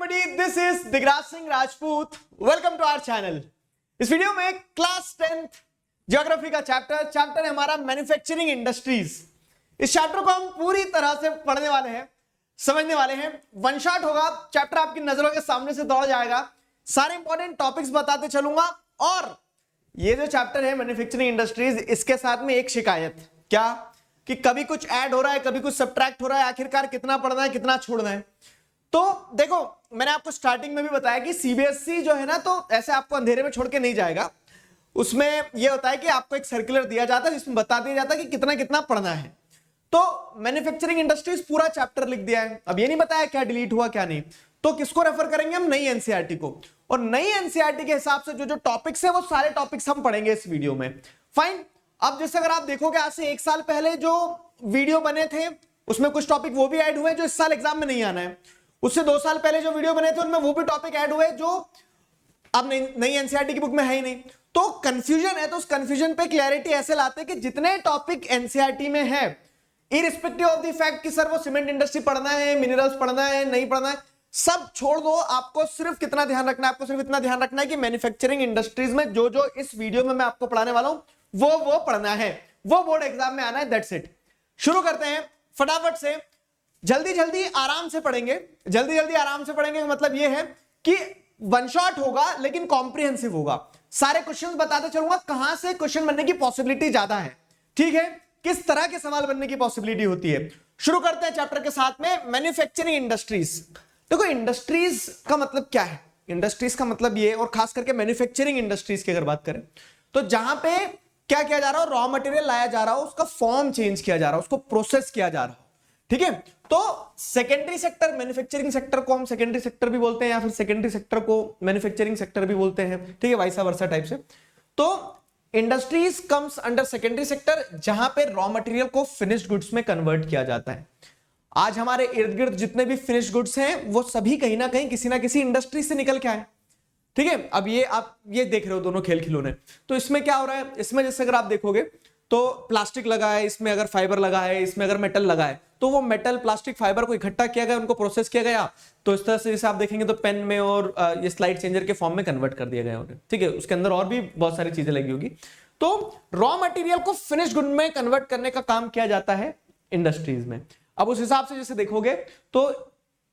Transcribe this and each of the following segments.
everybody, this is Digraj Singh Rajput. Welcome to our channel. इस video में class 10th geography का chapter है हमारा मैन्युफैक्चरिंग इंडस्ट्रीज. इस चैप्टर को हम पूरी तरह से पढ़ने वाले हैं, समझने वाले हैं. वन शॉट होगा, चैप्टर आपकी नजरों के सामने से दौड़ जाएगा. सारे इंपॉर्टेंट टॉपिक्स बताते चलूंगा. और ये जो चैप्टर है मैन्युफैक्चरिंग इंडस्ट्रीज, इसके साथ में एक शिकायत, क्या कि कभी कुछ ऐड हो रहा है, कभी कुछ सब्ट्रैक्ट हो रहा है. आखिरकार कितना पढ़ना है, कितना छोड़ना है. तो देखो, मैंने आपको स्टार्टिंग में भी बताया कि सीबीएसई जो है ना, तो ऐसे आपको अंधेरे में छोड़ के नहीं जाएगा. उसमें यह होता है कि आपको एक सर्कुलर दिया जाता है जिसमें बता दिया जाता है कि कितना कितना पढ़ना है. तो मैन्युफैक्चरिंग इंडस्ट्रीज पूरा चैप्टर लिख दिया है. अब ये नहीं बताया क्या डिलीट हुआ क्या नहीं. तो किसको रेफर करेंगे हम? नई एनसीईआरटी को. और नई एनसीईआरटी के हिसाब से जो जो टॉपिक्स है वो सारे टॉपिक्स हम पढ़ेंगे इस वीडियो में. फाइन. अब जैसे अगर आप देखोगे, आज से 1 साल पहले जो वीडियो बने थे उसमें कुछ टॉपिक वो भी ऐड हुए जो इस साल एग्जाम में नहीं आना है. उससे 2 साल पहले जो वीडियो बने थे उनमें वो भी टॉपिक ऐड हुए जो अब नई एनसीईआरटी की बुक में है ही नहीं. तो कंफ्यूजन है, तो उस कंफ्यूजन पे क्लैरिटी ऐसे लाते हैं कि जितने टॉपिक एनसीईआरटी में है, इरिस्पेक्टिव ऑफ द फैक्ट कि सर वो सीमेंट इंडस्ट्री पढ़ना है, मिनरल्स पढ़ना है, नहीं पढ़ना है, सब छोड़ दो. आपको सिर्फ कितना ध्यान रखना है? आपको सिर्फ इतना ध्यान रखना है कि मैन्युफैक्चरिंग इंडस्ट्रीज में जो जो इस वीडियो में मैं आपको पढ़ाने वाला हूं वो पढ़ना है, वो बोर्ड एग्जाम में आना है. That's it. शुरू करते हैं फटाफट से. जल्दी जल्दी आराम से पढ़ेंगे, जल्दी जल्दी आराम से पढ़ेंगे. मतलब ये है कि वन शॉट होगा लेकिन कॉम्प्रिहेंसिव होगा. सारे क्वेश्चंस बताते चलूंगा कहां से क्वेश्चन बनने की पॉसिबिलिटी ज्यादा है. ठीक है, किस तरह के सवाल बनने की पॉसिबिलिटी होती है. शुरू करते हैं चैप्टर के साथ में मैन्युफैक्चरिंग इंडस्ट्रीज. देखो, इंडस्ट्रीज का मतलब क्या है? इंडस्ट्रीज का मतलब ये, और खास करके मैन्युफैक्चरिंग इंडस्ट्रीज की अगर बात करें तो जहां पे क्या किया जा रहा हो, रॉ मटेरियल लाया जा रहा हो, उसका फॉर्म चेंज किया जा रहा हो, उसको प्रोसेस किया जा रहा हो. ठीक है, तो सेकेंडरी सेक्टर, मैन्युफैक्चरिंग सेक्टर को हम सेकेंडरी सेक्टर भी बोलते हैं या फिर सेकेंडरी सेक्टर को मैन्युफैक्चरिंग सेक्टर भी बोलते हैं. ठीक है, वाइसा वर्सा टाइप से. तो industries comes under secondary sector, जहां पे रॉ मटेरियल को फिनिश्ड गुड्स में कन्वर्ट किया जाता है. आज हमारे इर्द गिर्द जितने भी फिनिश्ड गुड्स हैं वो सभी कहीं ना कहीं किसी ना किसी इंडस्ट्री से निकल के आए. ठीक है, अब ये आप ये देख रहे हो दोनों खेल खिलौने. तो इसमें क्या हो रहा है? इसमें जैसे अगर आप देखोगे तो प्लास्टिक लगा है, इसमें अगर फाइबर लगा है, इसमें अगर मेटल लगा है, तो वो मेटल प्लास्टिक फाइबर को इकट्ठा किया गया, उनको प्रोसेस किया गया. तो इस तरह से जैसे आप देखेंगे तो पेन में और ये स्लाइड चेंजर के फॉर्म में कन्वर्ट कर दिया गया उन्हें. ठीक है, उसके अंदर और भी बहुत सारी चीजें लगी होगी. तो रॉ मटेरियल को फिनिश गुड में कन्वर्ट करने का काम किया जाता है इंडस्ट्रीज में. अब उस हिसाब से जैसे देखोगे तो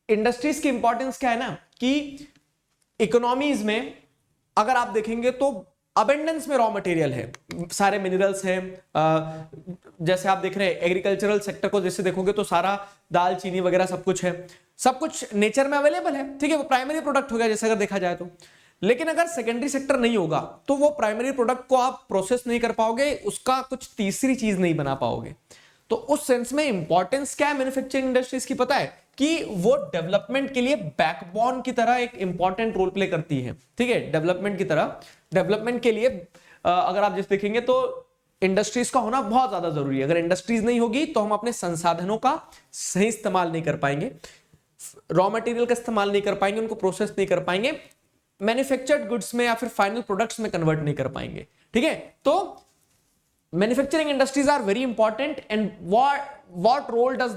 इंडस्ट्रीज की इंपॉर्टेंस क्या है ना, कि इकोनॉमीज में अगर आप देखेंगे तो अबेंडेंस में रॉ मटेरियल है, सारे मिनरल्स हैं. जैसे आप देख रहे हैं एग्रीकल्चरल सेक्टर को जैसे देखोगे तो सारा दाल चीनी वगैरह सब कुछ है, सब कुछ नेचर में अवेलेबल है. ठीक है, वो प्राइमरी प्रोडक्ट हो गया जैसे अगर देखा जाए तो. लेकिन अगर सेकेंडरी सेक्टर नहीं होगा तो वो प्राइमरी प्रोडक्ट को आप प्रोसेस नहीं कर पाओगे, उसका कुछ तीसरी चीज नहीं बना पाओगे. तो उस सेंस में इंपॉर्टेंस क्या है मैन्युफैक्चरिंग इंडस्ट्रीज की, पता है कि वो डेवलपमेंट के लिए बैकबोन की तरह एक इंपॉर्टेंट रोल प्ले करती है. ठीक है, डेवलपमेंट की तरह, डेवलपमेंट के लिए अगर आप जैसे देखेंगे तो इंडस्ट्रीज का होना बहुत ज्यादा जरूरी है. अगर इंडस्ट्रीज नहीं होगी तो हम अपने संसाधनों का सही इस्तेमाल नहीं कर पाएंगे, रॉ मटेरियल का इस्तेमाल नहीं कर पाएंगे, उनको प्रोसेस नहीं कर पाएंगे, मैन्युफैक्चर्ड गुड्स में या फिर फाइनल प्रोडक्ट्स में कन्वर्ट नहीं कर पाएंगे. ठीक है, तो manufacturing industries are very important. And what role does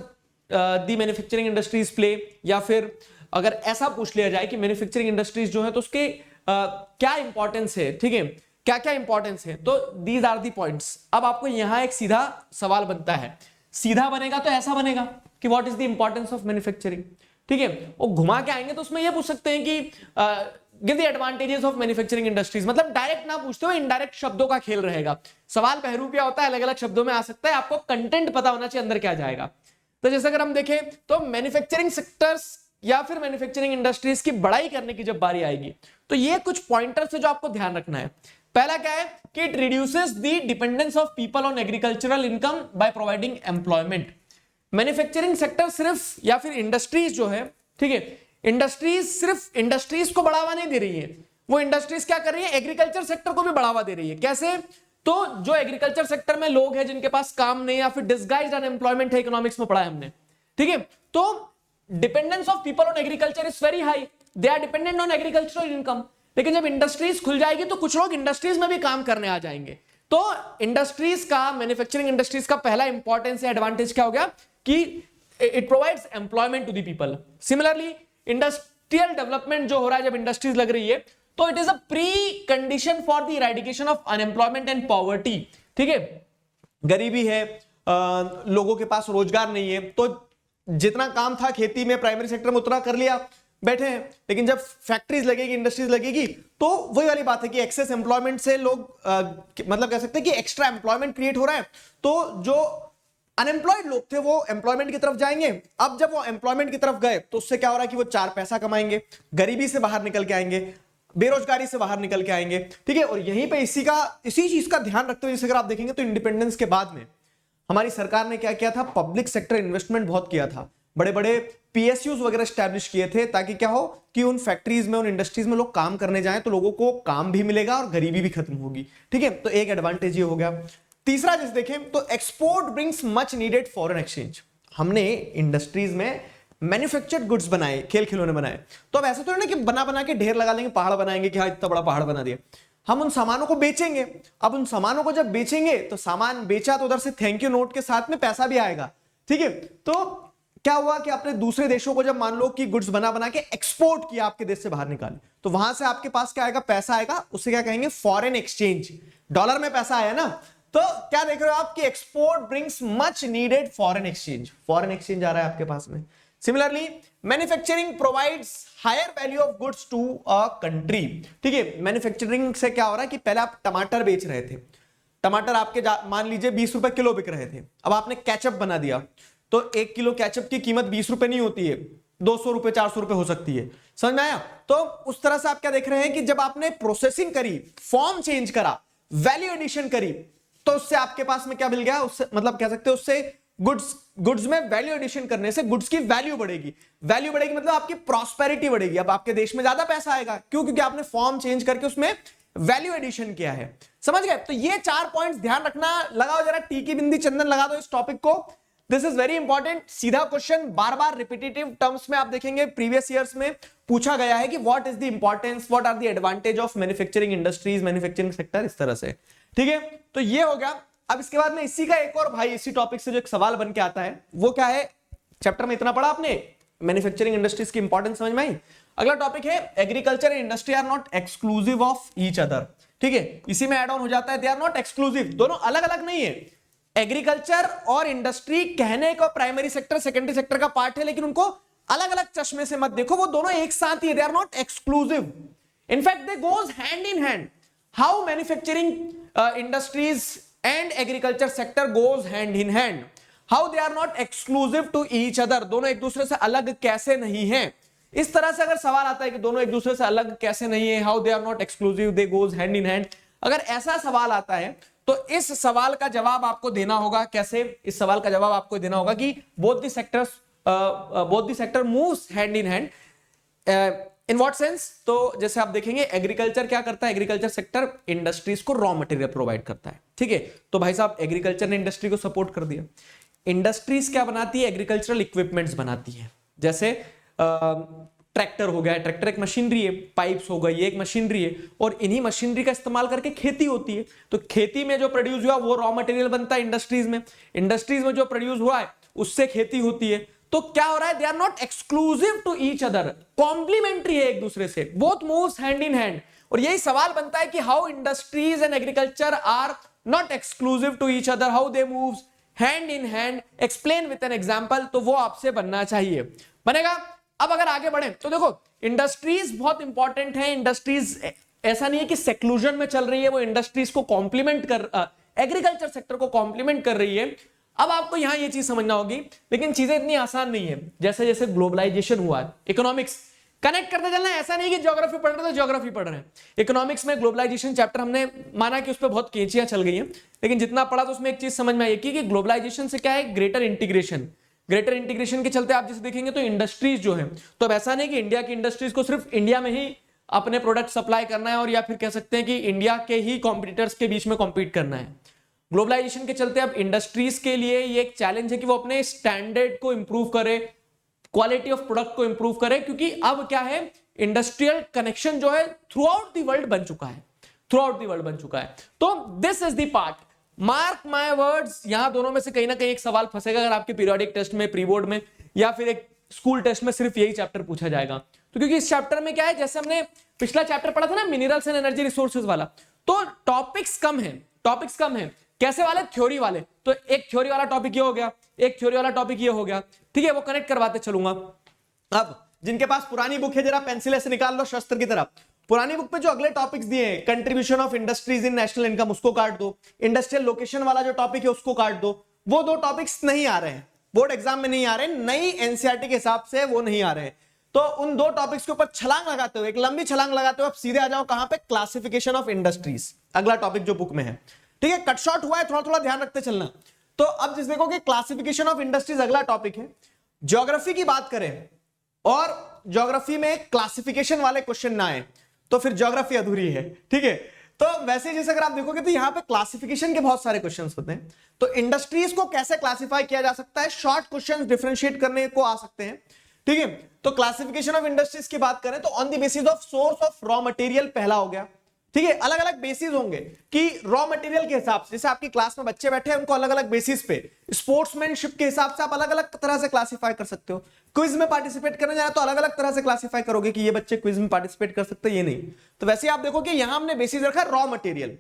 the manufacturing industries play? या फिर अगर ऐसा पूछ लिया जाए कि मैन्युफैक्चरिंग इंडस्ट्रीज जो है तो उसके क्या इंपॉर्टेंस है. ठीक है, क्या क्या इंपॉर्टेंस है, तो दीज आर दी पॉइंट्स. अब आपको यहां एक सीधा सवाल बनता है, सीधा बनेगा तो ऐसा बनेगा कि what is the importance of manufacturing. ठीक है, वो घुमा के आएंगे तो उसमें ये पूछ सकते हैं कि give the advantages of manufacturing industries. मतलब डायरेक्ट ना पूछते हुए इनडायरेक्ट शब्दों का खेल रहेगा. सवाल बहरूपिया होता है, अलग अलग शब्दों में आ सकता है, आपको कंटेंट पता होना चाहिए अंदर क्या जाएगा. तो जैसे अगर हम देखें तो मैन्युफैक्चरिंग सेक्टर्स या फिर मैन्युफैक्चरिंग इंडस्ट्रीज की बड़ाई करने की जब बारी आएगी तो ये कुछ पॉइंटर्स है जो आपको ध्यान रखना है. पहला क्या है कि it reduces the dependence of people on agricultural income by providing employment. Manufacturing sector सिर्फ या फिर इंडस्ट्रीज जो है, ठीक है, इंडस्ट्रीज सिर्फ इंडस्ट्रीज को बढ़ावा नहीं दे रही है, वो इंडस्ट्रीज क्या कर रही है, एग्रीकल्चर सेक्टर को भी बढ़ावा दे रही है. कैसे? तो जो एग्रीकल्चर सेक्टर में लोग हैं जिनके पास काम नहीं या फिर डिसगाइज्ड अनएम्प्लॉयमेंट है, इकोनॉमिक्स में पढ़ा है हमने. ठीक है, तो dependence of people on agriculture is very high, they are dependent on agricultural income. लेकिन जब इंडस्ट्रीज खुल जाएगी तो कुछ लोग इंडस्ट्रीज में भी काम करने आ जाएंगे. तो इंडस्ट्रीज का, मैन्युफैक्चरिंग इंडस्ट्रीज का पहला इंपॉर्टेंस या एडवांटेज क्या हो गया कि it provides employment to the people. Similarly industrial development जो हो रहा है, जब इंडस्ट्रीज लग रही है, तो it is a pre condition for the eradication of unemployment and poverty. ठीक है, गरीबी है, लोगों के पास रोजगार नहीं है, तो जितना काम था खेती में प्राइमरी सेक्टर में उतना कर लिया, बैठे हैं। लेकिन जब फैक्ट्रीज लगेगी, इंडस्ट्रीज लगेगी, तो वही वाली बात है कि एक्सेस एम्प्लॉयमेंट से लोग मतलब कह सकते हैं कि एक्स्ट्रा एम्प्लॉयमेंट क्रिएट हो रहा है, तो जो अनएम्प्लॉयड लोग थे वो एम्प्लॉयमेंट की तरफ जाएंगे। अब जब वो एम्प्लॉयमेंट की तरफ गए तो उससे क्या हो रहा है कि वो 4 पैसा कमाएंगे, गरीबी से बाहर निकल के आएंगे, बेरोजगारी से बाहर निकल के आएंगे। ठीक है, और यहीं पे इसी चीज का ध्यान रखते हुए, जैसे अगर आप देखेंगे तो इंडिपेंडेंस के बाद में हमारी सरकार ने क्या किया था, पब्लिक सेक्टर इन्वेस्टमेंट बहुत किया था, बड़े बड़े पीएसयूज वगैरह स्टैब्लिश किए थे, ताकि क्या हो कि उन फैक्ट्रीज में, उन इंडस्ट्रीज में लोग काम करने जाएं तो लोगों को काम भी मिलेगा और गरीबी भी खत्म होगी। ठीक है, तो एक एडवांटेज ये हो गया। तीसरा जैसे देखें तो export brings much needed foreign exchange. हमने इंडस्ट्रीज में मैन्युफैक्चर्ड गुड्स बनाए, खेल खिलौने बनाए, तो अब ऐसा तो नहीं कि बना बना के ढेर लगा लेंगे, पहाड़ बनाएंगे कि हाँ इतना बड़ा पहाड़ बना दिया। हम उन सामानों को बेचेंगे। अब उन सामानों को जब बेचेंगे तो सामान बेचा तो उधर से थैंक यू नोट के साथ में पैसा भी आएगा। ठीक है, तो क्या हुआ कि आपने दूसरे देशों को जब मान लो कि गुड्स बना बना के एक्सपोर्ट किया, आपके देश से बाहर निकाले, तो वहां से आपके पास क्या आएगा, पैसा आएगा, उससे क्या कहेंगे, फॉरेन एक्सचेंज। डॉलर में पैसा आया ना, तो क्या देख रहे हो आप कि export brings much needed foreign exchange, foreign exchange आ रहा है आपके पास में। Similarly manufacturing provides higher value of goods to a country. ठीक है, मैन्युफैक्चरिंग से क्या हो रहा है कि पहले आप टमाटर बेच रहे थे, टमाटर आपके मान लीजिए 20 रुपए किलो बिक रहे थे, अब आपने केचप बना दिया, तो 1 किलो केचप की कीमत 20 रुपए नहीं होती है, 200 रुपए 400 रुपए हो सकती है। समझ में आया? तो उस तरह से आप क्या देख रहे हैं कि जब आपने प्रोसेसिंग करी, फॉर्म चेंज करा, वैल्यू एडिशन करी, तो उससे आपके पास में क्या मिल गया, उससे मतलब कह सकते हैं उससे गुड्स में वैल्यू एडिशन करने से गुड्स की वैल्यू बढ़ेगी। वैल्यू बढ़ेगी मतलब आपकी प्रॉस्पेरिटी बढ़ेगी, अब आपके देश में ज्यादा पैसा आएगा। क्यों? क्योंकि आपने फॉर्म चेंज करके उसमें वैल्यू एडिशन किया है। समझ गए? तो ये 4 पॉइंट्स ध्यान रखना। लगाओ जरा टीकी बिंदी चंदन लगा दो इस टॉपिक को। This is very important. सीधा क्वेश्चन, बार बार रिपीटेटिव टर्म्स में आप देखेंगे प्रीवियस ईयर्स में पूछा गया है कि what is the importance, what are the advantage of manufacturing industries, manufacturing sector, इस तरह से। ठीक है, तो ये हो गया। अब इसके बाद में इसी का एक और भाई, इसी टॉपिक से जो एक सवाल बन के आता है वो क्या है, चैप्टर में इतना पढ़ा आपने, मैन्युफैक्चरिंग इंडस्ट्रीज की इंपॉर्टेंस समझ में आई। अगला टॉपिक है agriculture and industry are not exclusive of each other. ठीक है, इसी में एड ऑन हो जाता है, दे आर नॉट एक्सक्लूसिव, दोनों अलग अलग नहीं है। एग्रीकल्चर और इंडस्ट्री कहने को प्राइमरी सेक्टर सेकेंडरी सेक्टर का पार्ट है, लेकिन उनको अलग अलग चश्मे से मत देखो, वो दोनों एक साथ ही है, they are not exclusive, in fact they goes hand in hand. How manufacturing industries and agriculture sector goes hand in hand, how they are not exclusive to each other, दोनों एक दूसरे से अलग कैसे नहीं है। इस तरह से अगर सवाल आता है कि दोनों एक दूसरे से अलग कैसे नहीं है, how they are not exclusive, they goes hand in hand, अगर ऐसा सवाल आता है तो इस सवाल का जवाब आपको देना होगा कैसे, इस सवाल का जवाब आपको देना होगा कि both the sector moves hand in hand। In what sense? तो जैसे आप देखेंगे एग्रीकल्चर क्या करता है, एग्रीकल्चर सेक्टर इंडस्ट्रीज को रॉ मटेरियल प्रोवाइड करता है। ठीक है, तो भाई साहब एग्रीकल्चर ने इंडस्ट्री को सपोर्ट कर दिया। इंडस्ट्रीज क्या बनाती है, एग्रीकल्चरल इक्विपमेंट्स बनाती है, जैसे ट्रैक्टर हो गया, ट्रैक्टर एक मशीनरी है, पाइप्स हो गई, एक मशीनरी है, और इन्हीं मशीनरी का इस्तेमाल करके खेती होती है। तो खेती में जो प्रोड्यूस हुआ वो रॉ मटेरियल बनता है इंडस्ट्रीज में, इंडस्ट्रीज में जो प्रोड्यूस हुआ है उससे खेती होती है। तो क्या हो रहा है, they are not exclusive to each other, complementary है एक दूसरे से, both moves hand in hand. और यही सवाल बनता है कि how industries and agriculture are not exclusive to each other, how they moves hand in hand, explain with an example. तो वो आपसे बनना चाहिए, बनेगा। अब अगर आगे बढ़े तो देखो इंडस्ट्रीज बहुत इंपॉर्टेंट है। इंडस्ट्रीज ऐसा नहीं है कि सेक्लूजन में चल रही है, वो इंडस्ट्रीज को कॉम्प्लीमेंट कर, एग्रीकल्चर सेक्टर को कॉम्प्लीमेंट कर रही है। अब आपको यहां ये चीज समझना होगी, लेकिन चीजें इतनी आसान नहीं है। जैसे जैसे ग्लोबलाइजेशन हुआ है, इकोनॉमिक्स कनेक्ट करते चलना, ऐसा नहीं कि ज्योग्राफी पढ़ रहे तो ज्योग्राफी पढ़ रहे हैं। इकोनॉमिक्स में ग्लोबलाइजेशन चैप्टर हमने माना कि उस पर बहुत केंचियां चल गई हैं, लेकिन जितना पढ़ा तो उसमें एक चीज समझ में आई कि ग्लोबलाइजेशन से क्या है, ग्रेटर इंटीग्रेशन। ग्रेटर इंटीग्रेशन के चलते आप जैसे देखेंगे तो इंडस्ट्रीज जो है, तो अब ऐसा नहीं कि इंडिया की इंडस्ट्रीज को सिर्फ इंडिया में ही अपने प्रोडक्ट सप्लाई करना है, और या फिर कह सकते हैं कि इंडिया के ही कॉम्पिटिटर्स के बीच में कॉम्पीट करना है। ग्लोबलाइजेशन के चलते अब इंडस्ट्रीज के लिए ये एक चैलेंज है कि वो अपने स्टैंडर्ड को इंप्रूव करे, क्वालिटी ऑफ प्रोडक्ट को इंप्रूव करे, क्योंकि अब क्या है, इंडस्ट्रियल कनेक्शन जो है थ्रू आउट द वर्ल्ड बन चुका है, थ्रू आउट द वर्ल्ड बन चुका है। तो this is the part, mark my words, यहां दोनों में से कहीं ना कहीं एक सवाल फंसेगा अगर आपके पीरियोडिक टेस्ट में, प्री बोर्ड में, या फिर एक स्कूल टेस्ट में सिर्फ यही चैप्टर पूछा जाएगा। तो क्योंकि इस चैप्टर में क्या है, जैसे हमने पिछला चैप्टर पढ़ा था ना मिनरल्स एंड एनर्जी रिसोर्सेज वाला, तो टॉपिक्स कम है। कैसे वाले? थ्योरी वाले। तो एक थ्योरी वाला टॉपिक ये हो गया, एक थ्योरी वाला टॉपिक ये हो गया, ठीक है, वो कनेक्ट करवाते चलूंगा। अब जिनके पास पुरानी बुक है जरा पेंसिल ऐसे निकाल लो शस्त्र की तरफ। पुरानी बुक पे जो अगले टॉपिक्स दिए हैं, contribution of industries in national income, उसको काट दो। इंडस्ट्रियल लोकेशन वाला जो टॉपिक है उसको काट दो। वो दो टॉपिक्स नहीं आ रहे हैं, बोर्ड एग्जाम में नहीं आ रहे, नई एनसीईआरटी के हिसाब से वो नहीं आ रहे हैं। तो उन दो टॉपिक्स के ऊपर छलांग लगाते हुए, एक लंबी छलांग लगाते हुए आप सीधे आ जाओ कहां पे? क्लासिफिकेशन ऑफ इंडस्ट्रीज, अगला टॉपिक जो बुक में है, ठीक है। कट शॉर्ट हुआ है, थोड़ा थोड़ा ध्यान रखते चलना। तो अब जिस देखो कि क्लासिफिकेशन ऑफ इंडस्ट्रीज अगला टॉपिक है। ज्योग्राफी की बात करें और ज्योग्राफी में क्लासिफिकेशन वाले क्वेश्चन ना आए तो फिर ज्योग्राफी अधूरी है, ठीक है। तो वैसे जैसे अगर आप देखोगे तो यहां पे क्लासिफिकेशन के बहुत सारे क्वेश्चंस होते हैं। तो इंडस्ट्रीज को कैसे क्लासिफाई किया जा सकता है, शॉर्ट क्वेश्चंस डिफरेंशिएट करने को आ सकते हैं, ठीक है। तो क्लासिफिकेशन ऑफ इंडस्ट्रीज की बात करें तो on the basis of source of raw material पहला हो गया, ठीक है। अलग अलग बेसिस होंगे कि रॉ मटेरियल के हिसाब से, जैसे आपकी क्लास में बच्चे बैठे हैं उनको अलग अलग बेसिस पे, स्पोर्ट्समैनशिप के हिसाब से आप अलग अलग तरह से क्लासिफाई कर सकते हो। क्विज में पार्टिसिपेट करने जाना तो अलग अलग तरह से क्लासिफाई करोगे कि ये बच्चे क्विज में पार्टिसिपेट कर सकते हैं, ये नहीं। तो वैसे आप देखो कि यहां हमने बेसिस रखा है रॉ मटेरियल।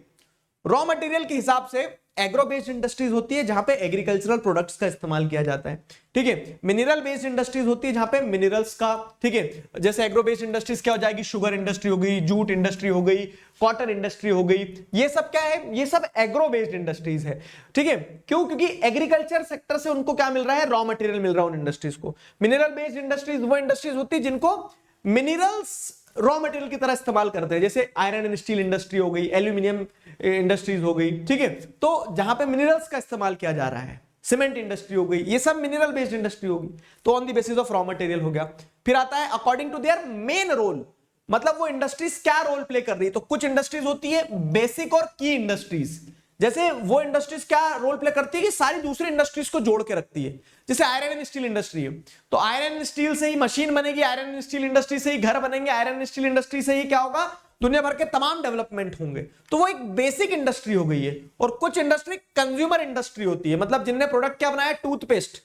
रॉ मटेरियल के हिसाब से एग्रो बेस्ड इंडस्ट्रीज होती है जहां पे एग्रीकल्चरल प्रोडक्ट्स का इस्तेमाल किया जाता है, ठीक है। मिनरल बेस्ड इंडस्ट्रीज होती है जहां पे मिनरल्स का, ठीक है। जैसे एग्रो बेस्ड इंडस्ट्रीज क्या हो जाएगी? शुगर इंडस्ट्री हो गई, जूट इंडस्ट्री हो गई, कॉटन इंडस्ट्री हो गई, ये सब क्या है? ये सब एग्रो बेस्ड इंडस्ट्रीज है, ठीक है। क्यों? क्योंकि एग्रीकल्चर सेक्टर से उनको क्या मिल रहा है? रॉ मटेरियल मिल रहा है उन इंडस्ट्रीज को। मिनरल बेस्ड इंडस्ट्रीज वो इंडस्ट्रीज होती है जिनको मिनरल्स रॉ मटेरियल की तरह इस्तेमाल करते हैं, जैसे आयरन एंड स्टील इंडस्ट्री हो गई, एल्यूमिनियम इंडस्ट्रीज हो गई, ठीक है। तो जहां पे मिनरल्स का इस्तेमाल किया जा रहा है, सीमेंट इंडस्ट्री हो गई, ये सब मिनरल बेस्ड इंडस्ट्री होगी। तो on the basis of raw material हो गया। फिर आता है according to their main role, मतलब वो इंडस्ट्रीज क्या रोल प्ले कर रही है। तो कुछ इंडस्ट्रीज होती है बेसिक और की इंडस्ट्रीज, जैसे वो इंडस्ट्रीज क्या रोल प्ले करती है कि सारी दूसरी इंडस्ट्रीज को जोड़ के रखती है। जैसे आयरन एंड स्टील इंडस्ट्री है तो आयरन एंड स्टील से ही मशीन बनेगी, आयरन एंड स्टील इंडस्ट्री से ही घर बनेंगे, आयरन एंड स्टील इंडस्ट्री से ही क्या होगा? दुनिया भर के तमाम डेवलपमेंट होंगे। तो वो एक बेसिक इंडस्ट्री हो गई है। और कुछ इंडस्ट्री कंज्यूमर इंडस्ट्री होती है, मतलब जिनने प्रोडक्ट क्या बनाया? टूथपेस्ट।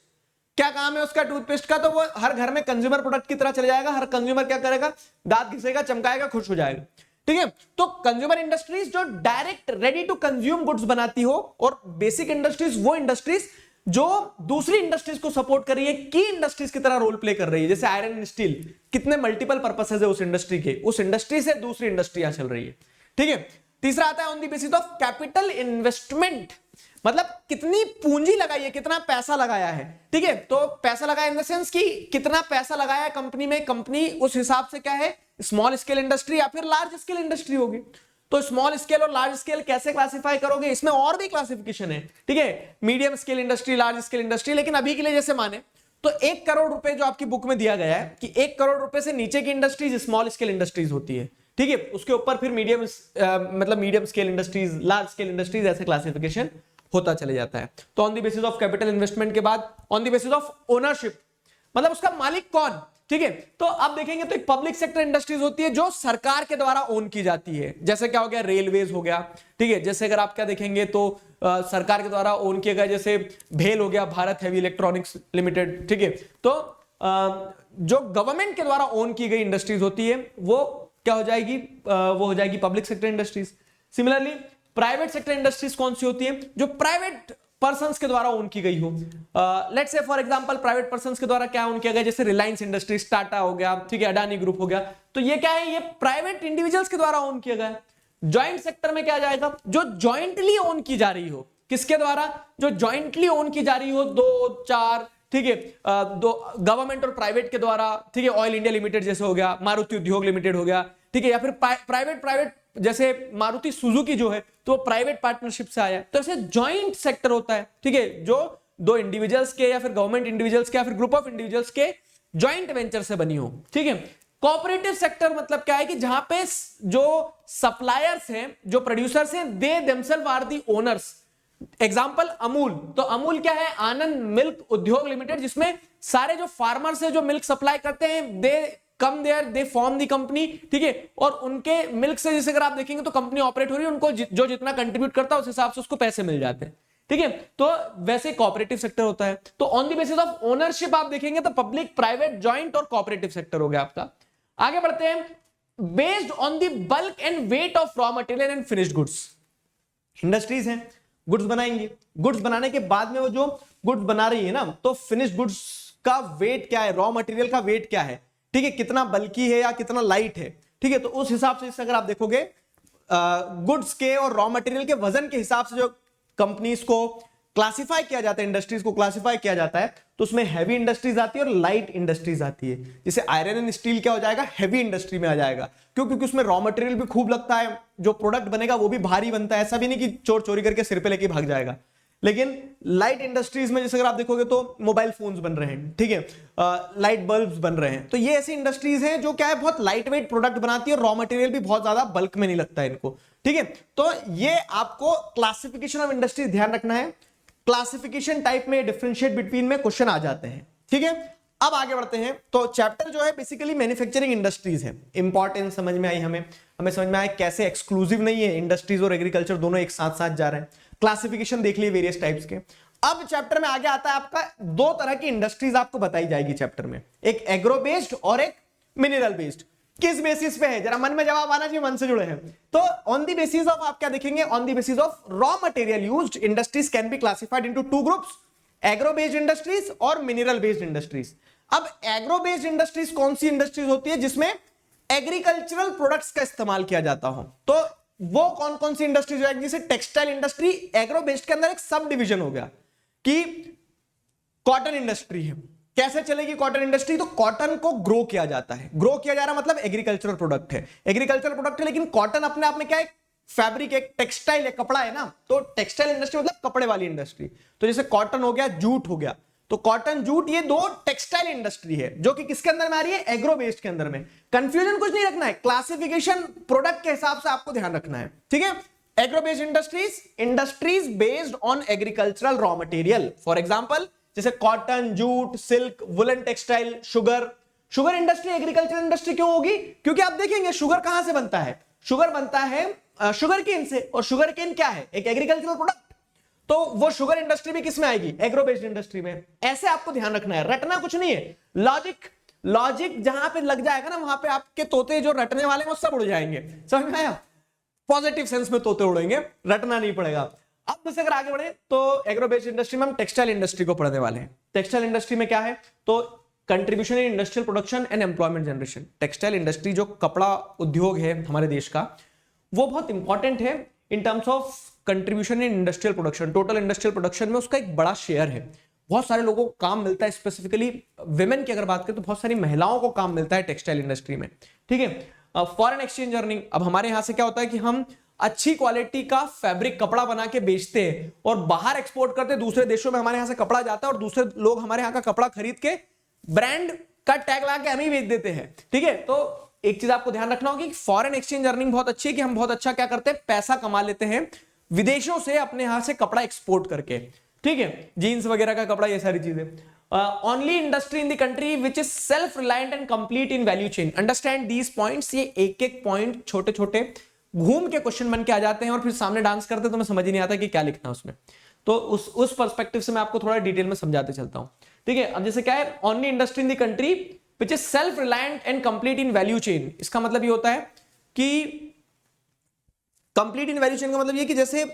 क्या काम है उसका टूथपेस्ट का? तो वो हर घर में कंज्यूमर प्रोडक्ट की तरह चले जाएगा। हर कंज्यूमर क्या करेगा? दांत घिसेगा, चमकाएगा, खुश हो जाएगा, ठीक है। तो कंज्यूमर इंडस्ट्रीज जो direct ready to consume goods बनाती हो, और बेसिक इंडस्ट्रीज वो इंडस्ट्रीज जो दूसरी इंडस्ट्रीज को सपोर्ट कर रही है, की इंडस्ट्रीज की तरह रोल प्ले कर रही है। जैसे आयरन एंड स्टील, कितने मल्टीपल पर्पसेस है उस इंडस्ट्री के, उस इंडस्ट्री से दूसरी इंडस्ट्री चल रही है, ठीक है। तीसरा आता है on the basis of capital investment, मतलब कितनी पूंजी लगाई है, कितना पैसा लगाया है, ठीक है। तो पैसा लगाया इन द सेंस कि कितना पैसा लगाया है कंपनी में, कंपनी उस हिसाब से क्या है? स्मॉल स्केल इंडस्ट्री या फिर लार्ज स्केल इंडस्ट्री होगी। तो स्मॉल स्केल और लार्ज स्केल कैसे क्लासिफाई करोगे? इसमें और भी क्लासिफिकेशन है, ठीक है। Medium scale industry, large scale industry. लेकिन अभी के लिए जैसे माने तो 1 करोड़ रुपए जो आपकी बुक में दिया गया है कि 1 करोड़ रुपए से नीचे की इंडस्ट्रीज स्मॉल स्केल इंडस्ट्रीज होती है, ठीक है। उसके ऊपर फिर मीडियम मतलब medium scale industries, large scale industries, ऐसे क्लासिफिकेशन होता चले जाता है। तो on the basis of capital investment के बाद on the basis of ownership, मतलब उसका मालिक कौन, ठीक है। तो आप देखेंगे तो एक पब्लिक सेक्टर इंडस्ट्रीज होती है जो सरकार के द्वारा ओन की जाती है। जैसे क्या हो गया? रेलवेज हो गया, ठीक है। जैसे अगर आप क्या देखेंगे तो सरकार के द्वारा ओन किया गया, जैसे भेल हो गया, भारत हैवी इलेक्ट्रॉनिक्स लिमिटेड, ठीक है। तो जो गवर्नमेंट के द्वारा ओन की गई इंडस्ट्रीज होती है वो क्या हो जाएगी? वो हो जाएगी public sector industries. Similarly private sector industries कौन सी होती है? जो प्राइवेट पर्संस के द्वारा ओन की गई हो। Let's say for example private persons के द्वारा क्या ओन किया गया? जैसे रिलायंस इंडस्ट्रीज, टाटा हो गया, ठीक है, अडानी ग्रुप हो गया। तो ये क्या है? ये प्राइवेट इंडिविजुअल्स के द्वारा ओन किया गया। जॉइंट सेक्टर में क्या आ जाएगा? जो जॉइंटली ओन की जा रही हो। किसके द्वारा? जो जॉइंटली ओन की जा रही हो, 2, 4, ठीक है, दो गवर्नमेंट और प्राइवेट के द्वारा, ठीक है। ऑयल इंडिया लिमिटेड जैसे हो गया, मारुति उद्योग लिमिटेड हो गया, ठीक है, या फिर प्राइवेट जैसे मारुति सुजुकी जो है तो प्राइवेट पार्टनरशिप से आया है। तो ऐसे जॉइंट सेक्टर होता है, ठीक है, जो दो इंडिविजुअल्स के या फिर गवर्नमेंट इंडिविजुअल्स के या फिर ग्रुप ऑफ इंडिविजुअल्स के जॉइंट वेंचर से बनी हो, ठीक है। कोऑपरेटिव सेक्टर मतलब क्या है कि जहां पे जो सप्लायर्स हैं, जो प्रोड्यूसर्स हैं, they themselves are the owners. Example Amul, तो अमूल क्या है? आनंद मिल्क उद्योग लिमिटेड, जिसमें सारे जो फार्मर्स हैं जो मिल्क सप्लाई करते हैं, दे फॉर्म दी कंपनी, ठीक है। और उनके मिल्क से जैसे अगर आप देखेंगे तो कंपनी ऑपरेट हो रही है, उनको जो जितना कंट्रीब्यूट करता है उस हिसाब से उसको पैसे मिल जाते हैं, ठीक है। तो वैसे कोऑपरेटिव सेक्टर होता है। तो on the basis of ownership आप देखेंगे तो पब्लिक, प्राइवेट, जॉइंट और कोऑपरेटिव सेक्टर हो गया आपका। आगे बढ़ते हैं, based on the bulk and weight of raw material and finished goods. Industries हैं, गुड्स बनाएंगे, गुड्स बनाने के बाद में वो जो गुड्स बना रही है ना, तो फिनिश गुड्स का वेट क्या है, रॉ मटेरियल का वेट क्या है, ठीक है, कितना बल्की है या कितना लाइट है, ठीक है। तो उस हिसाब से अगर आप देखोगे गुड्स के और रॉ मटेरियल के वजन के हिसाब से जो कंपनीज को क्लासिफाई किया जाता है, इंडस्ट्रीज को क्लासिफाई किया जाता है, तो उसमें हैवी इंडस्ट्रीज आती है और लाइट इंडस्ट्रीज आती है। जैसे आयरन एंड स्टील क्या हो जाएगा, हैवी इंडस्ट्री में आ जाएगा। क्यों? क्योंकि उसमें रॉ मटेरियल भी खूब लगता है, जो प्रोडक्ट बनेगा वो भी भारी बनता है। ऐसा भी नहीं कि चोर चोरी करके सिर पे लेके भाग जाएगा। लेकिन लाइट इंडस्ट्रीज में जैसे अगर आप देखोगे तो मोबाइल फोन्स बन रहे हैं, ठीक है, लाइट बल्ब्स बन रहे हैं, तो ये ऐसी इंडस्ट्रीज हैं जो क्या है, बहुत लाइट वेट प्रोडक्ट बनाती है और रॉ मटेरियल भी बहुत ज्यादा बल्क में नहीं लगता है इनको, ठीक है। तो ये आपको क्लासिफिकेशन ऑफ इंडस्ट्रीज ध्यान रखना है। क्लासिफिकेशन टाइप में डिफरेंशिएट बिटवीन में क्वेश्चन आ जाते हैं, ठीक है। अब आगे बढ़ते हैं। तो चैप्टर जो है बेसिकली मैन्युफैक्चरिंग इंडस्ट्रीज है। इंपॉर्टेंस समझ में आई, हमें समझ में आया कैसे एक्सक्लूसिव नहीं है, इंडस्ट्रीज और एग्रीकल्चर दोनों एक साथ साथ जा रहे हैं। क्लासिफिकेशन देख लिए वेरियस टाइप्स के। अब चैप्टर में आगे आता है आपका, दो तरह की इंडस्ट्रीज आपको बताई जाएगी चैप्टर में, एक एग्रो बेस्ड और एक मिनरल बेस्ड। किस बेसिस पे है, जरा मन में जवाब आना चाहिए, मन से जुड़े हैं। तो ऑन द बेसिस ऑफ, आप क्या देखेंगे, on the basis of raw material used industries can be classified into two groups, agro based industries और मिनरल बेस्ड इंडस्ट्रीज। अब एग्रो बेस्ड इंडस्ट्रीज कौन सी इंडस्ट्रीज होती है, जिसमें एग्रीकल्चरल प्रोडक्ट्स का इस्तेमाल किया जाता हो। तो वो कौन कौन सी इंडस्ट्रीज है, जैसे टेक्सटाइल इंडस्ट्री एग्रो बेस्ड के अंदर एक सब डिवीजन हो गया कि कॉटन इंडस्ट्री है। कैसे चलेगी कॉटन इंडस्ट्री, तो कॉटन को ग्रो किया जाता है, ग्रो किया जा रहा मतलब एग्रीकल्चरल प्रोडक्ट है, एग्रीकल्चरल प्रोडक्ट है, लेकिन कॉटन अपने आप में क्या है, फैब्रिक, एक टेक्सटाइल है, कपड़ा है ना। तो टेक्सटाइल इंडस्ट्री मतलब कपड़े वाली इंडस्ट्री। तो जैसे कॉटन हो गया, जूट हो गया, तो कॉटन, जूट, ये दो टेक्सटाइल इंडस्ट्री है जो कि किसके अंदर में आ रही है, एग्रो बेस्ड के अंदर में। कंफ्यूजन कुछ नहीं रखना है, क्लासिफिकेशन प्रोडक्ट के हिसाब से आपको ध्यान रखना है, ठीक है। Agro based industries, industries based on agricultural raw material. For example जैसे cotton, jute, silk, woollen textile, sugar. Sugar industry agriculture industry क्यों होगी, क्योंकि आप देखेंगे शुगर कहां से बनता है, शुगर बनता है शुगर केन से, और शुगर केन क्या है, एक एग्रीकल्चरल प्रोडक्ट। तो वो शुगर इंडस्ट्री भी किसमें आएगी, एग्रो बेस्ड इंडस्ट्री में। ऐसे आपको ध्यान रखना है, रटना कुछ नहीं है, लॉजिक जहां पे लग जाएगा ना, वहां पे आपके तोते जो रटने वाले हैं वो सब उड़ जाएंगे। समझ में आया, पॉजिटिव सेंस में तोते उड़ेंगे, रटना नहीं पड़ेगा। अब जैसे अगर आगे बढ़े तो एग्रो बेस्ड इंडस्ट्री में हम टेक्सटाइल इंडस्ट्री को पढ़ने वाले हैं। टेक्सटाइल इंडस्ट्री में क्या है, तो contribution in industrial production and employment generation. Textile industry जो कपड़ा उद्योग है हमारे देश का, वो बहुत इंपॉर्टेंट है in terms of contribution in industrial production. Total industrial production में उसका एक बड़ा शेयर है, बहुत सारे लोगों को काम मिलता है। स्पेसिफिकली विमेन की अगर बात करें तो बहुत सारी महिलाओं को काम मिलता है टेक्सटाइल इंडस्ट्री में, ठीक है। फॉरेन एक्सचेंज अर्निंग, अब हमारे यहां से क्या होता है कि हम अच्छी क्वालिटी का फैब्रिक कपड़ा बना के बेचते हैं और बाहर एक्सपोर्ट करते हैं, दूसरे देशों में हमारे यहां से कपड़ा जाता है और दूसरे लोग हमारे यहां का कपड़ा खरीद के ब्रांड का टैग लगा के हमें बेच देते हैं, ठीक है। तो एक चीज आपको ध्यान रखना होगी कि फॉरेन एक्सचेंज अर्निंग बहुत अच्छी है, कि हम बहुत अच्छा क्या करते हैं, पैसा कमा लेते हैं विदेशों से अपने यहां से कपड़ा एक्सपोर्ट करके, ठीक है, जीन्स वगैरह का कपड़ा, ये सारी चीजें। Only industry in the country which is self reliant and complete in value chain. Understand these points, ये एक एक पॉइंट छोटे छोटे घूम के क्वेश्चन बन के आ जाते हैं और फिर सामने डांस करते हैं तो मैं समझ ही नहीं आता कि क्या लिखना है उसमें। तो उस पर्सपेक्टिव से मैं आपको थोड़ा डिटेल में समझाते चलता हूं, ठीक है। अब जैसे क्या है, only industry in the country which is self reliant and complete in value chain. इसका मतलब ये होता है कि कंप्लीट इन वैल्यू चेन का मतलब ये कि जैसे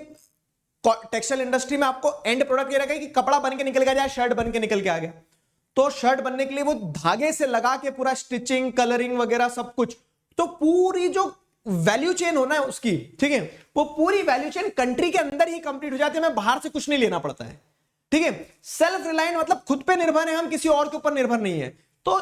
टेक्सटाइल इंडस्ट्री में आपको एंड प्रोडक्ट ये रहेगा कि कपड़ा बन के निकल के जाए, शर्ट बन के निकल के आ गया, तो शर्ट बनने के लिए वो धागे से लगा के पूरा स्टिचिंग, कलरिंग वगैरह सब कुछ, तो पूरी जो वैल्यू चेन होना है उसकी, ठीक है, वो पूरी वैल्यू चेन कंट्री के अंदर ही कंप्लीट हो जाती है, हमें बाहर से कुछ नहीं लेना पड़ता है, ठीक है। सेल्फ रिलायंट मतलब खुद पे निर्भर है हम, किसी और के ऊपर निर्भर नहीं है। तो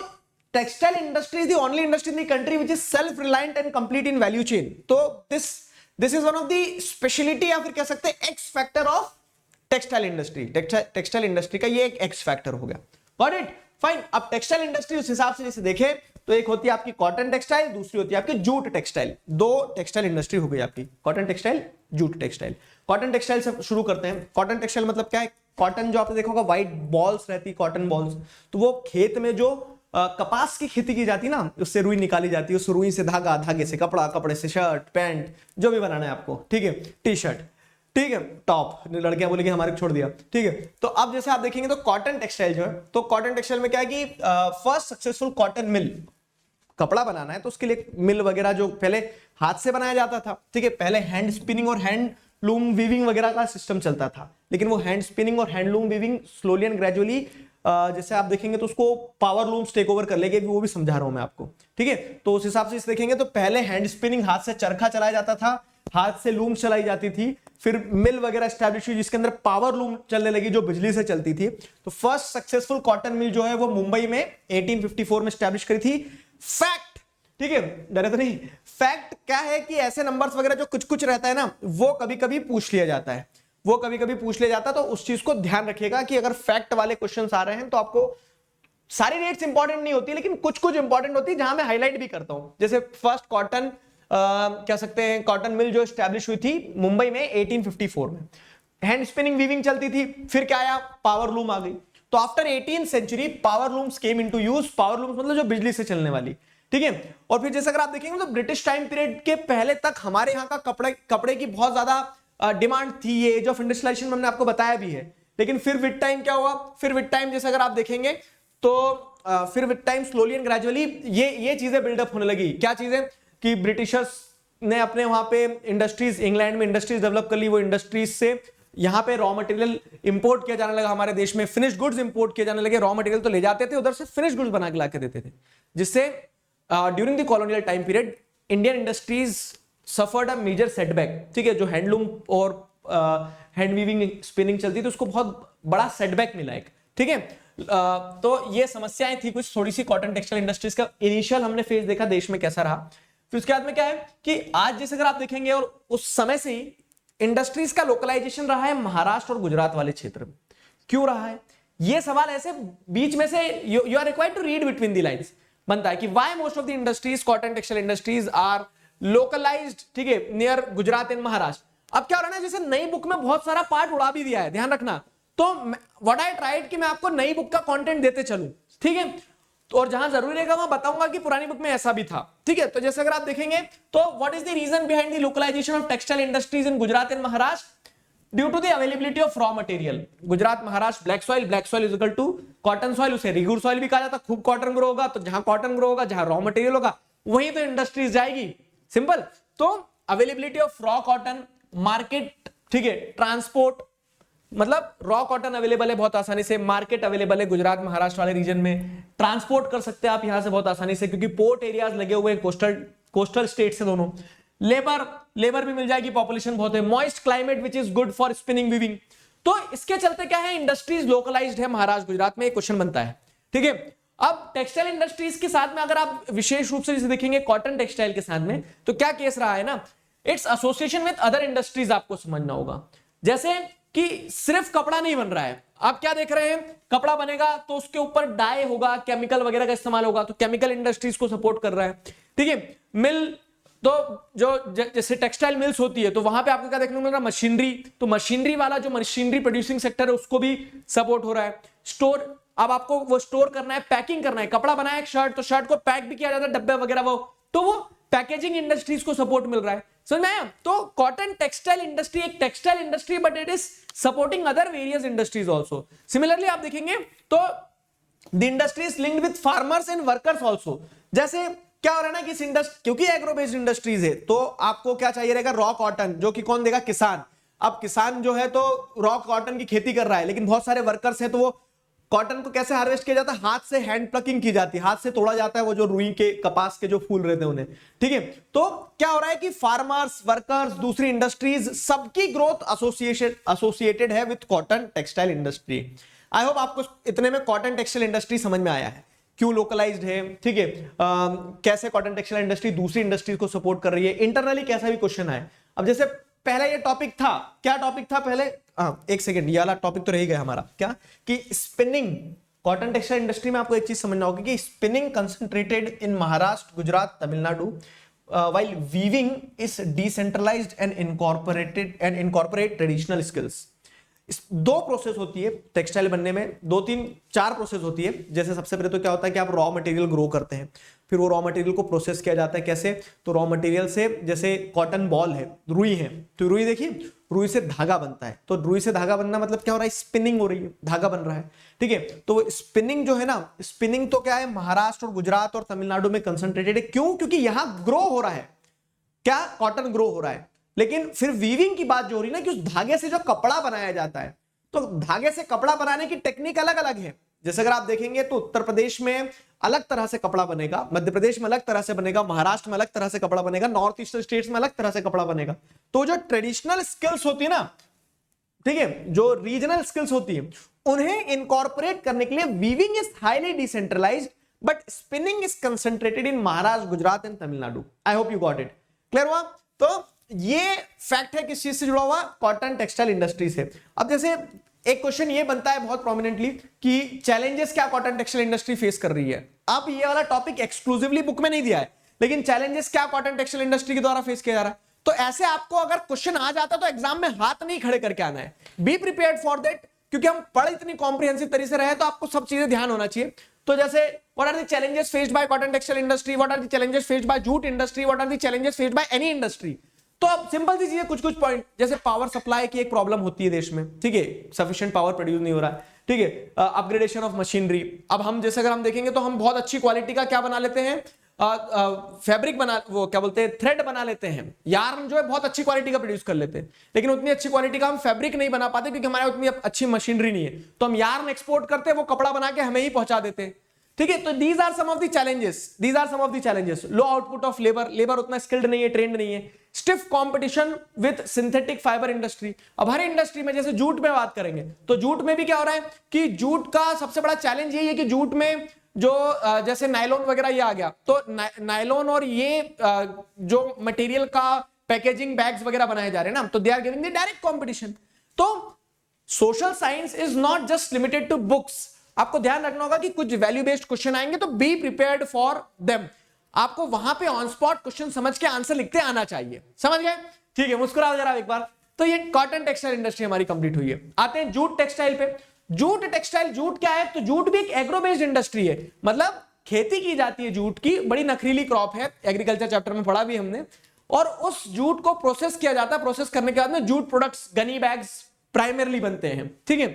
textile industry is the only industry in the country which is self reliant and complete in value chain. तो this is one of the speciality या फिर कह सकते हैं X factor of textile industry. Textile industry का ये एक X factor हो गया। Got it, fine. अब टेक्सटाइल इंडस्ट्री उस हिसाब से जैसे देखें तो एक होती है आपकी कॉटन टेक्सटाइल, दूसरी होती है आपकी जूट टेक्सटाइल। दो टेक्सटाइल इंडस्ट्री हो गई आपकी, cotton textile, jute textile. Cotton textile से शुरू करते हैं। कॉटन टेक्सटाइल मतलब क्या है, कॉटन जो आपने देखा होगा व्हाइट बॉल्स रहती है, कॉटन बॉल्स, तो वो खेत में जो कपास की खेती की जाती है ना, उससे रुई निकाली जाती है, उस रुई से धागा, धागे से कपड़ा, कपड़े से शर्ट, पैंट, जो भी बनाना है आपको, ठीक है, टी शर्ट। ठीक है, टॉप, लड़कियां बोलेगी हमारे को छोड़ दिया, ठीक है। तो अब जैसे आप देखेंगे तो कॉटन टेक्सटाइल जो है, तो कॉटन टेक्सटाइल में क्या है कि फर्स्ट सक्सेसफुल कॉटन मिल, कपड़ा बनाना है तो उसके लिए मिल वगैरह जो पहले हाथ से बनाया जाता था, ठीक है, पहले हैंड स्पिनिंग और हैंड लूम वीविंग वगैरह का सिस्टम चलता था, लेकिन वो हैंड स्पिनिंग और hand loom weaving slowly and gradually जैसे आप देखेंगे तो उसको पावर लूम्स टेक ओवर कर लेंगे, वो भी समझा रहा हूं मैं आपको, ठीक है। तो उस हिसाब से इस देखेंगे तो पहले हैंड स्पिनिंग, हाथ से चरखा चलाया जाता था, हाथ से लूम चलाई जाती थी, फिर मिल वगैरह स्टैब्लिश हुई जिसके अंदर पावर लूम चलने लगी जो बिजली से चलती थी। तो फर्स्ट सक्सेसफुल कॉटन मिल जो है वो मुंबई में 1854 में स्टैब्लिश करी थी। फैक्ट, ठीक है, डरे तो नहीं, फैक्ट क्या है कि ऐसे नंबर्स वगैरह जो कुछ कुछ रहता है ना, वो कभी कभी पूछ लिया जाता है, वो कभी कभी पूछ लिया जाता है। तो उस चीज को ध्यान रखिएगा कि अगर फैक्ट वाले क्वेश्चंस आ रहे हैं तो आपको सारी डेट्स इंपॉर्टेंट नहीं होती, लेकिन कुछ कुछ इंपॉर्टेंट होती है जहां मैं हाईलाइट भी करता हूं। जैसे फर्स्ट कॉटन कह सकते हैं कॉटन मिल जो स्टैब्लिश हुई थी मुंबई में 1854 में, हैंड स्पिनिंग वीविंग चलती थी, फिर क्या आया, पावर लूम आ गई। तो after 18th century power looms came into use, power looms मतलब जो बिजली से चलने वाली, ठीक है। और फिर जैसे अगर आप देखेंगे तो ब्रिटिश टाइम पीरियड के पहले तक हमारे यहाँ का कपड़े की बहुत ज्यादा डिमांड थी, ये एज ऑफ इंडस्ट्रियलाइजेशन में हमने आपको बताया भी है। लेकिन फिर विद टाइम क्या हुआ, फिर विद टाइम जैसे अगर आप देखेंगे तो फिर with time slowly and gradually ये चीजें बिल्डअप होने लगी। क्या चीजें कि ब्रिटिशर्स ने अपने वहां पे इंडस्ट्रीज, इंग्लैंड में इंडस्ट्रीज डेवलप कर ली, वो इंडस्ट्रीज से यहाँ पे रॉ मटेरियल इंपोर्ट किया जाने लगा, हमारे देश में फिनिश गुड्स इंपोर्ट किए जाने लगे। रॉ मटेरियल तो ले जाते थे उधर से, फिनिश गुड्स बना के ला के देते थे, जिससे during the colonial time period Indian industries suffered a major setback, ठीक है। जो हैंडलूम और हैंड वीविंग स्पिनिंग चलती थी उसको बहुत बड़ा सेटबैक मिला एक, ठीक है। तो ये समस्याएं थी कुछ थोड़ी सी कॉटन टेक्सटाइल इंडस्ट्रीज का इनिशियल हमने फेज देखा देश में कैसा रहा। फिर उसके बाद में क्या है कि आज जैसे अगर आप देखेंगे और उस समय से ही इंडस्ट्रीज का लोकलाइजेशन रहा है महाराष्ट्र और गुजरात वाले क्षेत्र में। क्यों रहा है ये सवाल ऐसे बीच में से you are required to read between the lines बनता है कि why most of the industries cotton textile industries are localised, ठीक है, नियर गुजरात एंड महाराष्ट्र। अब क्या हो रहा है ना, जैसे नई बुक में बहुत सारा पार्ट उड़ा भी दिया है, ध्यान रखना। तो व्हाट आई ट्राइड कि मैं आपको नई बुक का कंटेंट देते चलूं, ठीक है। तो और जहां जरूरी रहेगा वहां बताऊंगा कि पुरानी बुक में ऐसा भी था, ठीक है। तो जैसे अगर आप देखेंगे तो what is the reason behind the localisation of textile industries in Gujarat and Maharashtra? Due to the availability of raw material. Gujarat Maharashtra black soil is equal to cotton soil, उसे रिगुर सॉइल भी कहा जाता है। खूब कॉटन ग्रो होगा तो जहां कॉटन ग्रो होगा, जहां रॉ मटेरियल होगा वहीं तो इंडस्ट्रीज जाएगी, सिंपल। तो availability of raw cotton, market, ठीक है, ट्रांसपोर्ट, मतलब रॉ कॉटन अवेलेबल है बहुत आसानी से, मार्केट अवेलेबल है गुजरात महाराष्ट्र वाले रीजन में, ट्रांसपोर्ट कर सकते हैं आप यहां से बहुत आसानी से क्योंकि पोर्ट एरियाज लगे हुए हैं कोस्टल स्टेट से दोनों। लेबर भी मिल जाएगी, पॉपुलेशन बहुत है, moist climate which is good for spinning weaving. तो इसके चलते क्या है, इंडस्ट्रीज लोकलाइज्ड है महाराष्ट्र गुजरात में, एक क्वेश्चन बनता है, ठीक है। अब टेक्सटाइल इंडस्ट्रीज के साथ में अगर आप विशेष रूप से जैसे देखेंगे कॉटन टेक्सटाइल के साथ में, तो क्या केस रहा है ना, its association with other industries आपको समझना होगा। जैसे कि सिर्फ कपड़ा नहीं बन रहा है, आप क्या देख रहे हैं, कपड़ा बनेगा तो उसके ऊपर डाई होगा, केमिकल वगैरह का इस्तेमाल होगा, तो केमिकल इंडस्ट्रीज को सपोर्ट कर रहा है, ठीक है। मिल, तो जो जैसे टेक्सटाइल मिल्स होती है तो वहां पे आपको क्या देखने को मिल रहा है, मशीनरी, तो मशीनरी वाला जो मशीनरी प्रोड्यूसिंग सेक्टर है उसको भी सपोर्ट हो रहा है। स्टोर, अब आपको वो स्टोर करना है, पैकिंग करना है, कपड़ा बनाया एक शर्ट, तो शर्ट को पैक भी किया जाता है डब्बे वगैरह, वो तो वो पैकेजिंग इंडस्ट्रीज को सपोर्ट मिल रहा है, समझ में आया। तो कॉटन टेक्सटाइल इंडस्ट्री एक textile industry but it is supporting other various industries also. Similarly आप देखेंगे तो the industry is linked with farmers and workers also. जैसे क्या हो रहा है ना कि इस इंडस्ट्री, क्योंकि एग्रो बेस्ड इंडस्ट्रीज है तो आपको क्या चाहिए रहेगा, रॉ कॉटन, जो कि कौन देगा, किसान। अब किसान जो है तो रॉ कॉटन की खेती कर रहा है, लेकिन बहुत सारे वर्कर्स हैं तो वो कॉटन को कैसे हार्वेस्ट किया जाता है, हाथ से हैंड प्लकिंग की जाती है, हाथ से तोड़ा जाता है वो जो रुई के कपास के जो फूल रहते हैं उन्हें, ठीक है। तो क्या हो रहा है कि फार्मर्स, वर्कर्स, दूसरी इंडस्ट्रीज, सबकी ग्रोथ एसोसिएटेड है with cotton textile industry. I hope आपको इतने में कॉटन टेक्सटाइल इंडस्ट्री समझ में आया है, क्यों लोकलाइज्ड है, ठीक है, कैसे कॉटन टेक्सटाइल इंडस्ट्री दूसरी इंडस्ट्रीज को सपोर्ट कर रही है, इंटरनली कैसा भी क्वेश्चन है। अब जैसे पहला ये टॉपिक था, क्या टॉपिक था पहले, एक सेकंड, ये वाला टॉपिक तो रह गया हमारा, क्या कि स्पिनिंग, कॉटन टेक्सटाइल इंडस्ट्री में आपको एक चीज समझना होगी कि spinning concentrated in Maharashtra, Gujarat, Tamil Nadu, while weaving is decentralized and incorporate traditional skills। दो प्रोसेस होती है टेक्सटाइल बनने में, 2-3-4 प्रोसेस होती है। जैसे सबसे पहले तो क्या होता है कि आप रॉ मटेरियल ग्रो करते हैं, फिर वो रॉ मटेरियल को प्रोसेस किया जाता है। कैसे? तो रॉ मटेरियल से, जैसे कॉटन बॉल है, रुई है, तो रुई देखिए, रुई से धागा बनता है। तो रुई से धागा बनना मतलब क्या हो रहा है? स्पिनिंग हो रही है, धागा बन रहा है, ठीक है। तो स्पिनिंग जो है ना, स्पिनिंग तो क्या है, महाराष्ट्र और गुजरात और तमिलनाडु में कंसंट्रेटेड है। क्यों? क्योंकि यहां ग्रो हो रहा है, क्या? कॉटन ग्रो हो रहा है। लेकिन फिर वीविंग की बात जो हो रही है ना, कि उस धागे से जो कपड़ा बनाया जाता है, तो धागे से कपड़ा बनाने की टेक्निक अलग अलग है। जैसे अगर आप देखेंगे तो उत्तर प्रदेश में अलग तरह से कपड़ा बनेगा, मध्य प्रदेश में अलग तरह से बनेगा, महाराष्ट्र में अलग तरह से कपड़ा बनेगा, नॉर्थ ईस्टर्न स्टेट्स में अलग तरह से कपड़ा बनेगा। तो जो ट्रेडिशनल स्किल्स होती है ना, ठीक है, जो रीजनल स्किल्स होती है, उन्हें इनकॉर्पोरेट करने के लिए weaving is highly decentralised but spinning is concentrated in Maharashtra, Gujarat and Tamil Nadu. I hope you got it. Clear हुआ? तो ये फैक्ट है किस चीज से जुड़ा हुआ? कॉटन टेक्सटाइल इंडस्ट्री से। अब जैसे एक क्वेश्चन ये बनता है बहुत प्रोमिनेंटली कि चैलेंजेस क्या कॉटन टेक्सटाइल इंडस्ट्री फेस कर रही है। अब ये वाला टॉपिक एक्सक्लूसिवली बुक में नहीं दिया है, लेकिन चैलेंजेस क्या कॉटन टेक्सटाइल इंडस्ट्री के द्वारा फेस किया जा रहा है। तो ऐसे आपको अगर क्वेश्चन आ जाता तो एग्जाम में हाथ नहीं खड़े करके आना है, बी प्रिपेयर्ड फॉर दैट, क्योंकि हम पढ़ इतनी कॉम्प्रिहेंसिव तरीके से रहे तो आपको सब चीजें ध्यान होना चाहिए। तो जैसे what are the challenges faced by cotton textile industry, what are the challenges faced by jute industry, what are the challenges faced by any industry. तो अब सिंपल सी चीजें, कुछ पॉइंट, जैसे पावर सप्लाई की एक प्रॉब्लम होती है देश में, ठीक है, सफिशिएंट पावर प्रोड्यूस नहीं हो रहा है, ठीक है। Upgradation of machinery. अब हम जैसे अगर हम देखेंगे तो हम बहुत अच्छी क्वालिटी का क्या बना लेते हैं, फैब्रिक बना, वो क्या बोलते हैं, थ्रेड बना लेते हैं, यार्न जो है बहुत अच्छी क्वालिटी का प्रोड्यूस कर लेते हैं, लेकिन उतनी अच्छी क्वालिटी का हम फैब्रिक नहीं बना पाते क्योंकि हमारे उतनी अच्छी मशीनरी नहीं है। तो हम यार्न एक्सपोर्ट करते हैं, वो कपड़ा बना के हमें ही पहुंचा देते हैं, ठीक है। तो these are some of the challenges. Low output of labour उतना स्किल्ड नहीं है, ट्रेंड नहीं है। Stiff competition with synthetic fibre industry. अब हर इंडस्ट्री में, जैसे जूट में बात करेंगे तो जूट में भी क्या हो रहा है कि जूट का सबसे बड़ा चैलेंज यही है कि जूट में जो जैसे नायलॉन वगैरह ये आ गया, तो नायलॉन और ये जो मटेरियल का पैकेजिंग बैग्स वगैरह बनाए जा रहे हैं ना, तो they are giving the direct competition. तो social science is not just limited to books. आपको ध्यान रखना होगा कि कुछ वैल्यू बेस्ड क्वेश्चन आएंगे तो बी प्रिपेयर्ड फॉर देम। आपको वहां पे ऑन स्पॉट क्वेश्चन समझ के आंसर लिखते आना चाहिए, समझ गए? ठीक है, मुस्कुराओ जरा एक बार। तो ये कॉटन टेक्सटाइल इंडस्ट्री हमारी कंप्लीट हुई है। आते हैं जूट टेक्सटाइल पे। जूट टेक्सटाइल, जूट क्या है? तो जूट भी एक एग्रो बेस्ड इंडस्ट्री है, मतलब खेती की जाती है जूट की, बड़ी नखरीली क्रॉप है, एग्रीकल्चर चैप्टर में पढ़ा भी हमने। और उस जूट को प्रोसेस किया जाता है, प्रोसेस करने के बाद में jute products, Ghani bags primarily बनते हैं, ठीक है।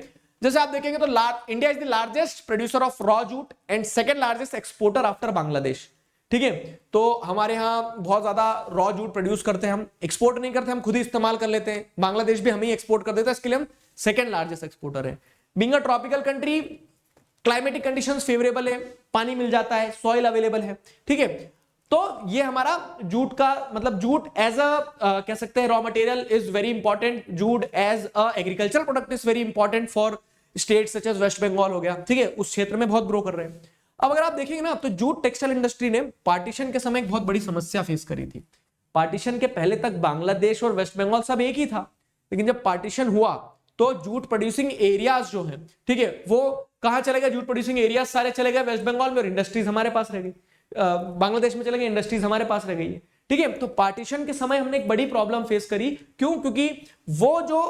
जैसे आप देखेंगे तो India is the largest producer of raw jute and second largest exporter after Bangladesh, ठीक है। तो हमारे यहाँ बहुत ज्यादा रॉ जूट प्रोड्यूस करते हैं, हम एक्सपोर्ट नहीं करते, हम खुद ही इस्तेमाल कर लेते हैं। बांग्लादेश भी हम ही एक्सपोर्ट कर देता है, इसके लिए हम सेकंड लार्जेस्ट एक्सपोर्टर है। Being a tropical country, climatic conditions favourable है, पानी मिल जाता है, सॉइल अवेलेबल है, ठीक है। तो ये हमारा जूट का मतलब, जूट एज अ कह सकते हैं raw material is very important, jute as a agriculture product is very important for state such as West Bengal हो गया, ठीक है, उस क्षेत्र में बहुत ग्रो कर रहे हैं। अब अगर आप देखेंगे ना तो जूट टेक्सटाइल इंडस्ट्री ने पार्टीशन के समय एक बहुत बड़ी समस्या फेस करी थी। पार्टीशन के पहले तक बांग्लादेश और वेस्ट बंगाल सब एक ही था, लेकिन जब पार्टीशन हुआ तो जूट प्रोड्यूसिंग एरियाज जो हैं, ठीक है, वो कहां चले गए? जूट प्रोड्यूसिंग एरियाज सारे चले गए वेस्ट बंगाल में, और इंडस्ट्रीज हमारे पास रह गई। बांग्लादेश में चले गए, इंडस्ट्रीज हमारे पास रह गई है, ठीक है। तो पार्टीशन के समय हमने एक बड़ी प्रॉब्लम फेस करी। क्यों? क्योंकि वो जो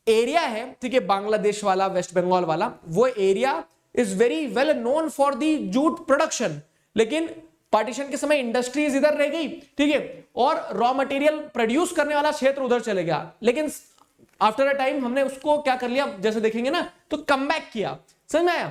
एरिया है, ठीक है, बांग्लादेश वाला, वेस्ट बंगाल वाला, वो area is very well known for the jute production, लेकिन पार्टीशन के समय इंडस्ट्रीज इधर रह गई, ठीक है, और रॉ मटेरियल प्रोड्यूस करने वाला क्षेत्र उधर चले गया। लेकिन आफ्टर अ टाइम हमने उसको क्या कर लिया, जैसे देखेंगे ना तो कम बैक किया। समझ में आया?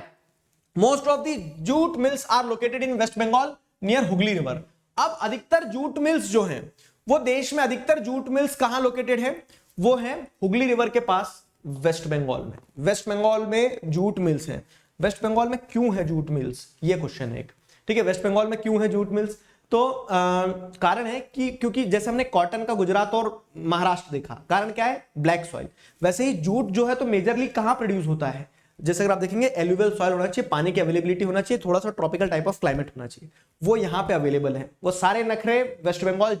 Most of the jute mills are located in West Bengal near Hooghly river. अब अधिकतर जूट मिल्स जो हैं, वो देश में अधिकतर जूट मिल्स कहां लोकेटेड है? वो है हुगली रिवर के पास, वेस्ट बंगाल में। वेस्ट बंगाल में जूट मिल्स हैं। वेस्ट बंगाल में क्यों है जूट मिल्स? ये क्वेश्चन है एक, ठीक है। वेस्ट बंगाल में क्यों है जूट मिल्स? तो कारण है कि क्योंकि जैसे हमने कॉटन का गुजरात और महाराष्ट्र देखा, कारण क्या है? Black soil. वैसे ही जूट जो है तो मेजरली कहां प्रोड्यूस होता है? जैसे अगर आप देखेंगे एलुवियल सॉइल होना चाहिए, पानी की अवेलेबिलिटी होना चाहिए, थोड़ा सा ट्रॉपिकल टाइप ऑफ क्लाइमेट होना चाहिए, वो यहाँ पे अवेलेबल है। वो सारे नखरे वेस्ट बंगाल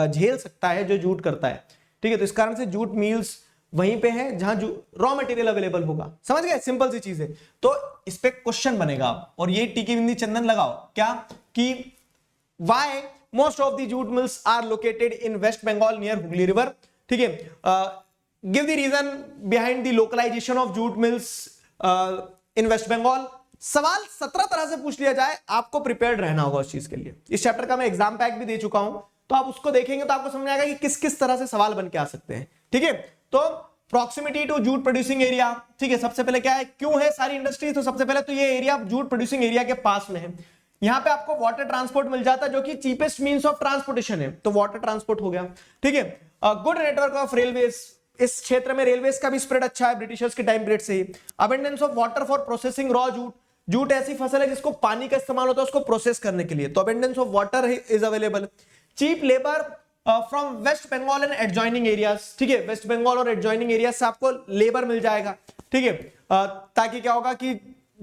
झेल सकता है जो जूट करता है, ठीक है। तो इस कारण से जूट मिल्स वहीं पे है जहां रॉ मटेरियल अवेलेबल होगा। समझ गए? सिंपल सी चीज है। तो इस पे क्वेश्चन बनेगा और ये टीकी बिंदी चंदन लगाओ क्या कि why most of the jute mills are located in West Bengal near Hooghly River, ठीक है। Give the reason behind the localisation of jute mills in West Bengal. सवाल 17 तरह से पूछ लिया जाए, आपको प्रिपेयर्ड रहना होगा उस चीज के लिए। इस चैप्टर का मैं एग्जाम पैक भी दे चुका हूं, तो आप उसको देखेंगे तो आपको समझ आएगा कि किस किस तरह से सवाल बन के आ सकते हैं। ठीक है, तो proximity to jute producing area, ठीक है, सबसे पहले क्या है, क्यों है सारी इंडस्ट्री, तो सबसे पहले तो ये एरिया जूट प्रोड्यूसिंग एरिया के पास में है। यहां पे आपको वाटर ट्रांसपोर्ट मिल जाता है जो कि चीपेस्ट मींस ऑफ ट्रांसपोर्टेशन है, तो वाटर ट्रांसपोर्ट हो गया। ठीक है, गुड नेटवर्क ऑफ रेलवेज, इस क्षेत्र में रेलवेज का भी स्प्रेड अच्छा है ब्रिटिशर्स के टाइम पीरियड से ही। Abundance of water for processing raw jute, jute ऐसी फसल है जिसको पानी का इस्तेमाल होता है उसको प्रोसेस करने के लिए, तो abundance of water is available. Cheap labour from West Bengal and adjoining areas, ठीक है, वेस्ट बंगाल और एडजॉइनिंग एरिया से आपको लेबर मिल जाएगा। ठीक है, ताकि क्या होगा कि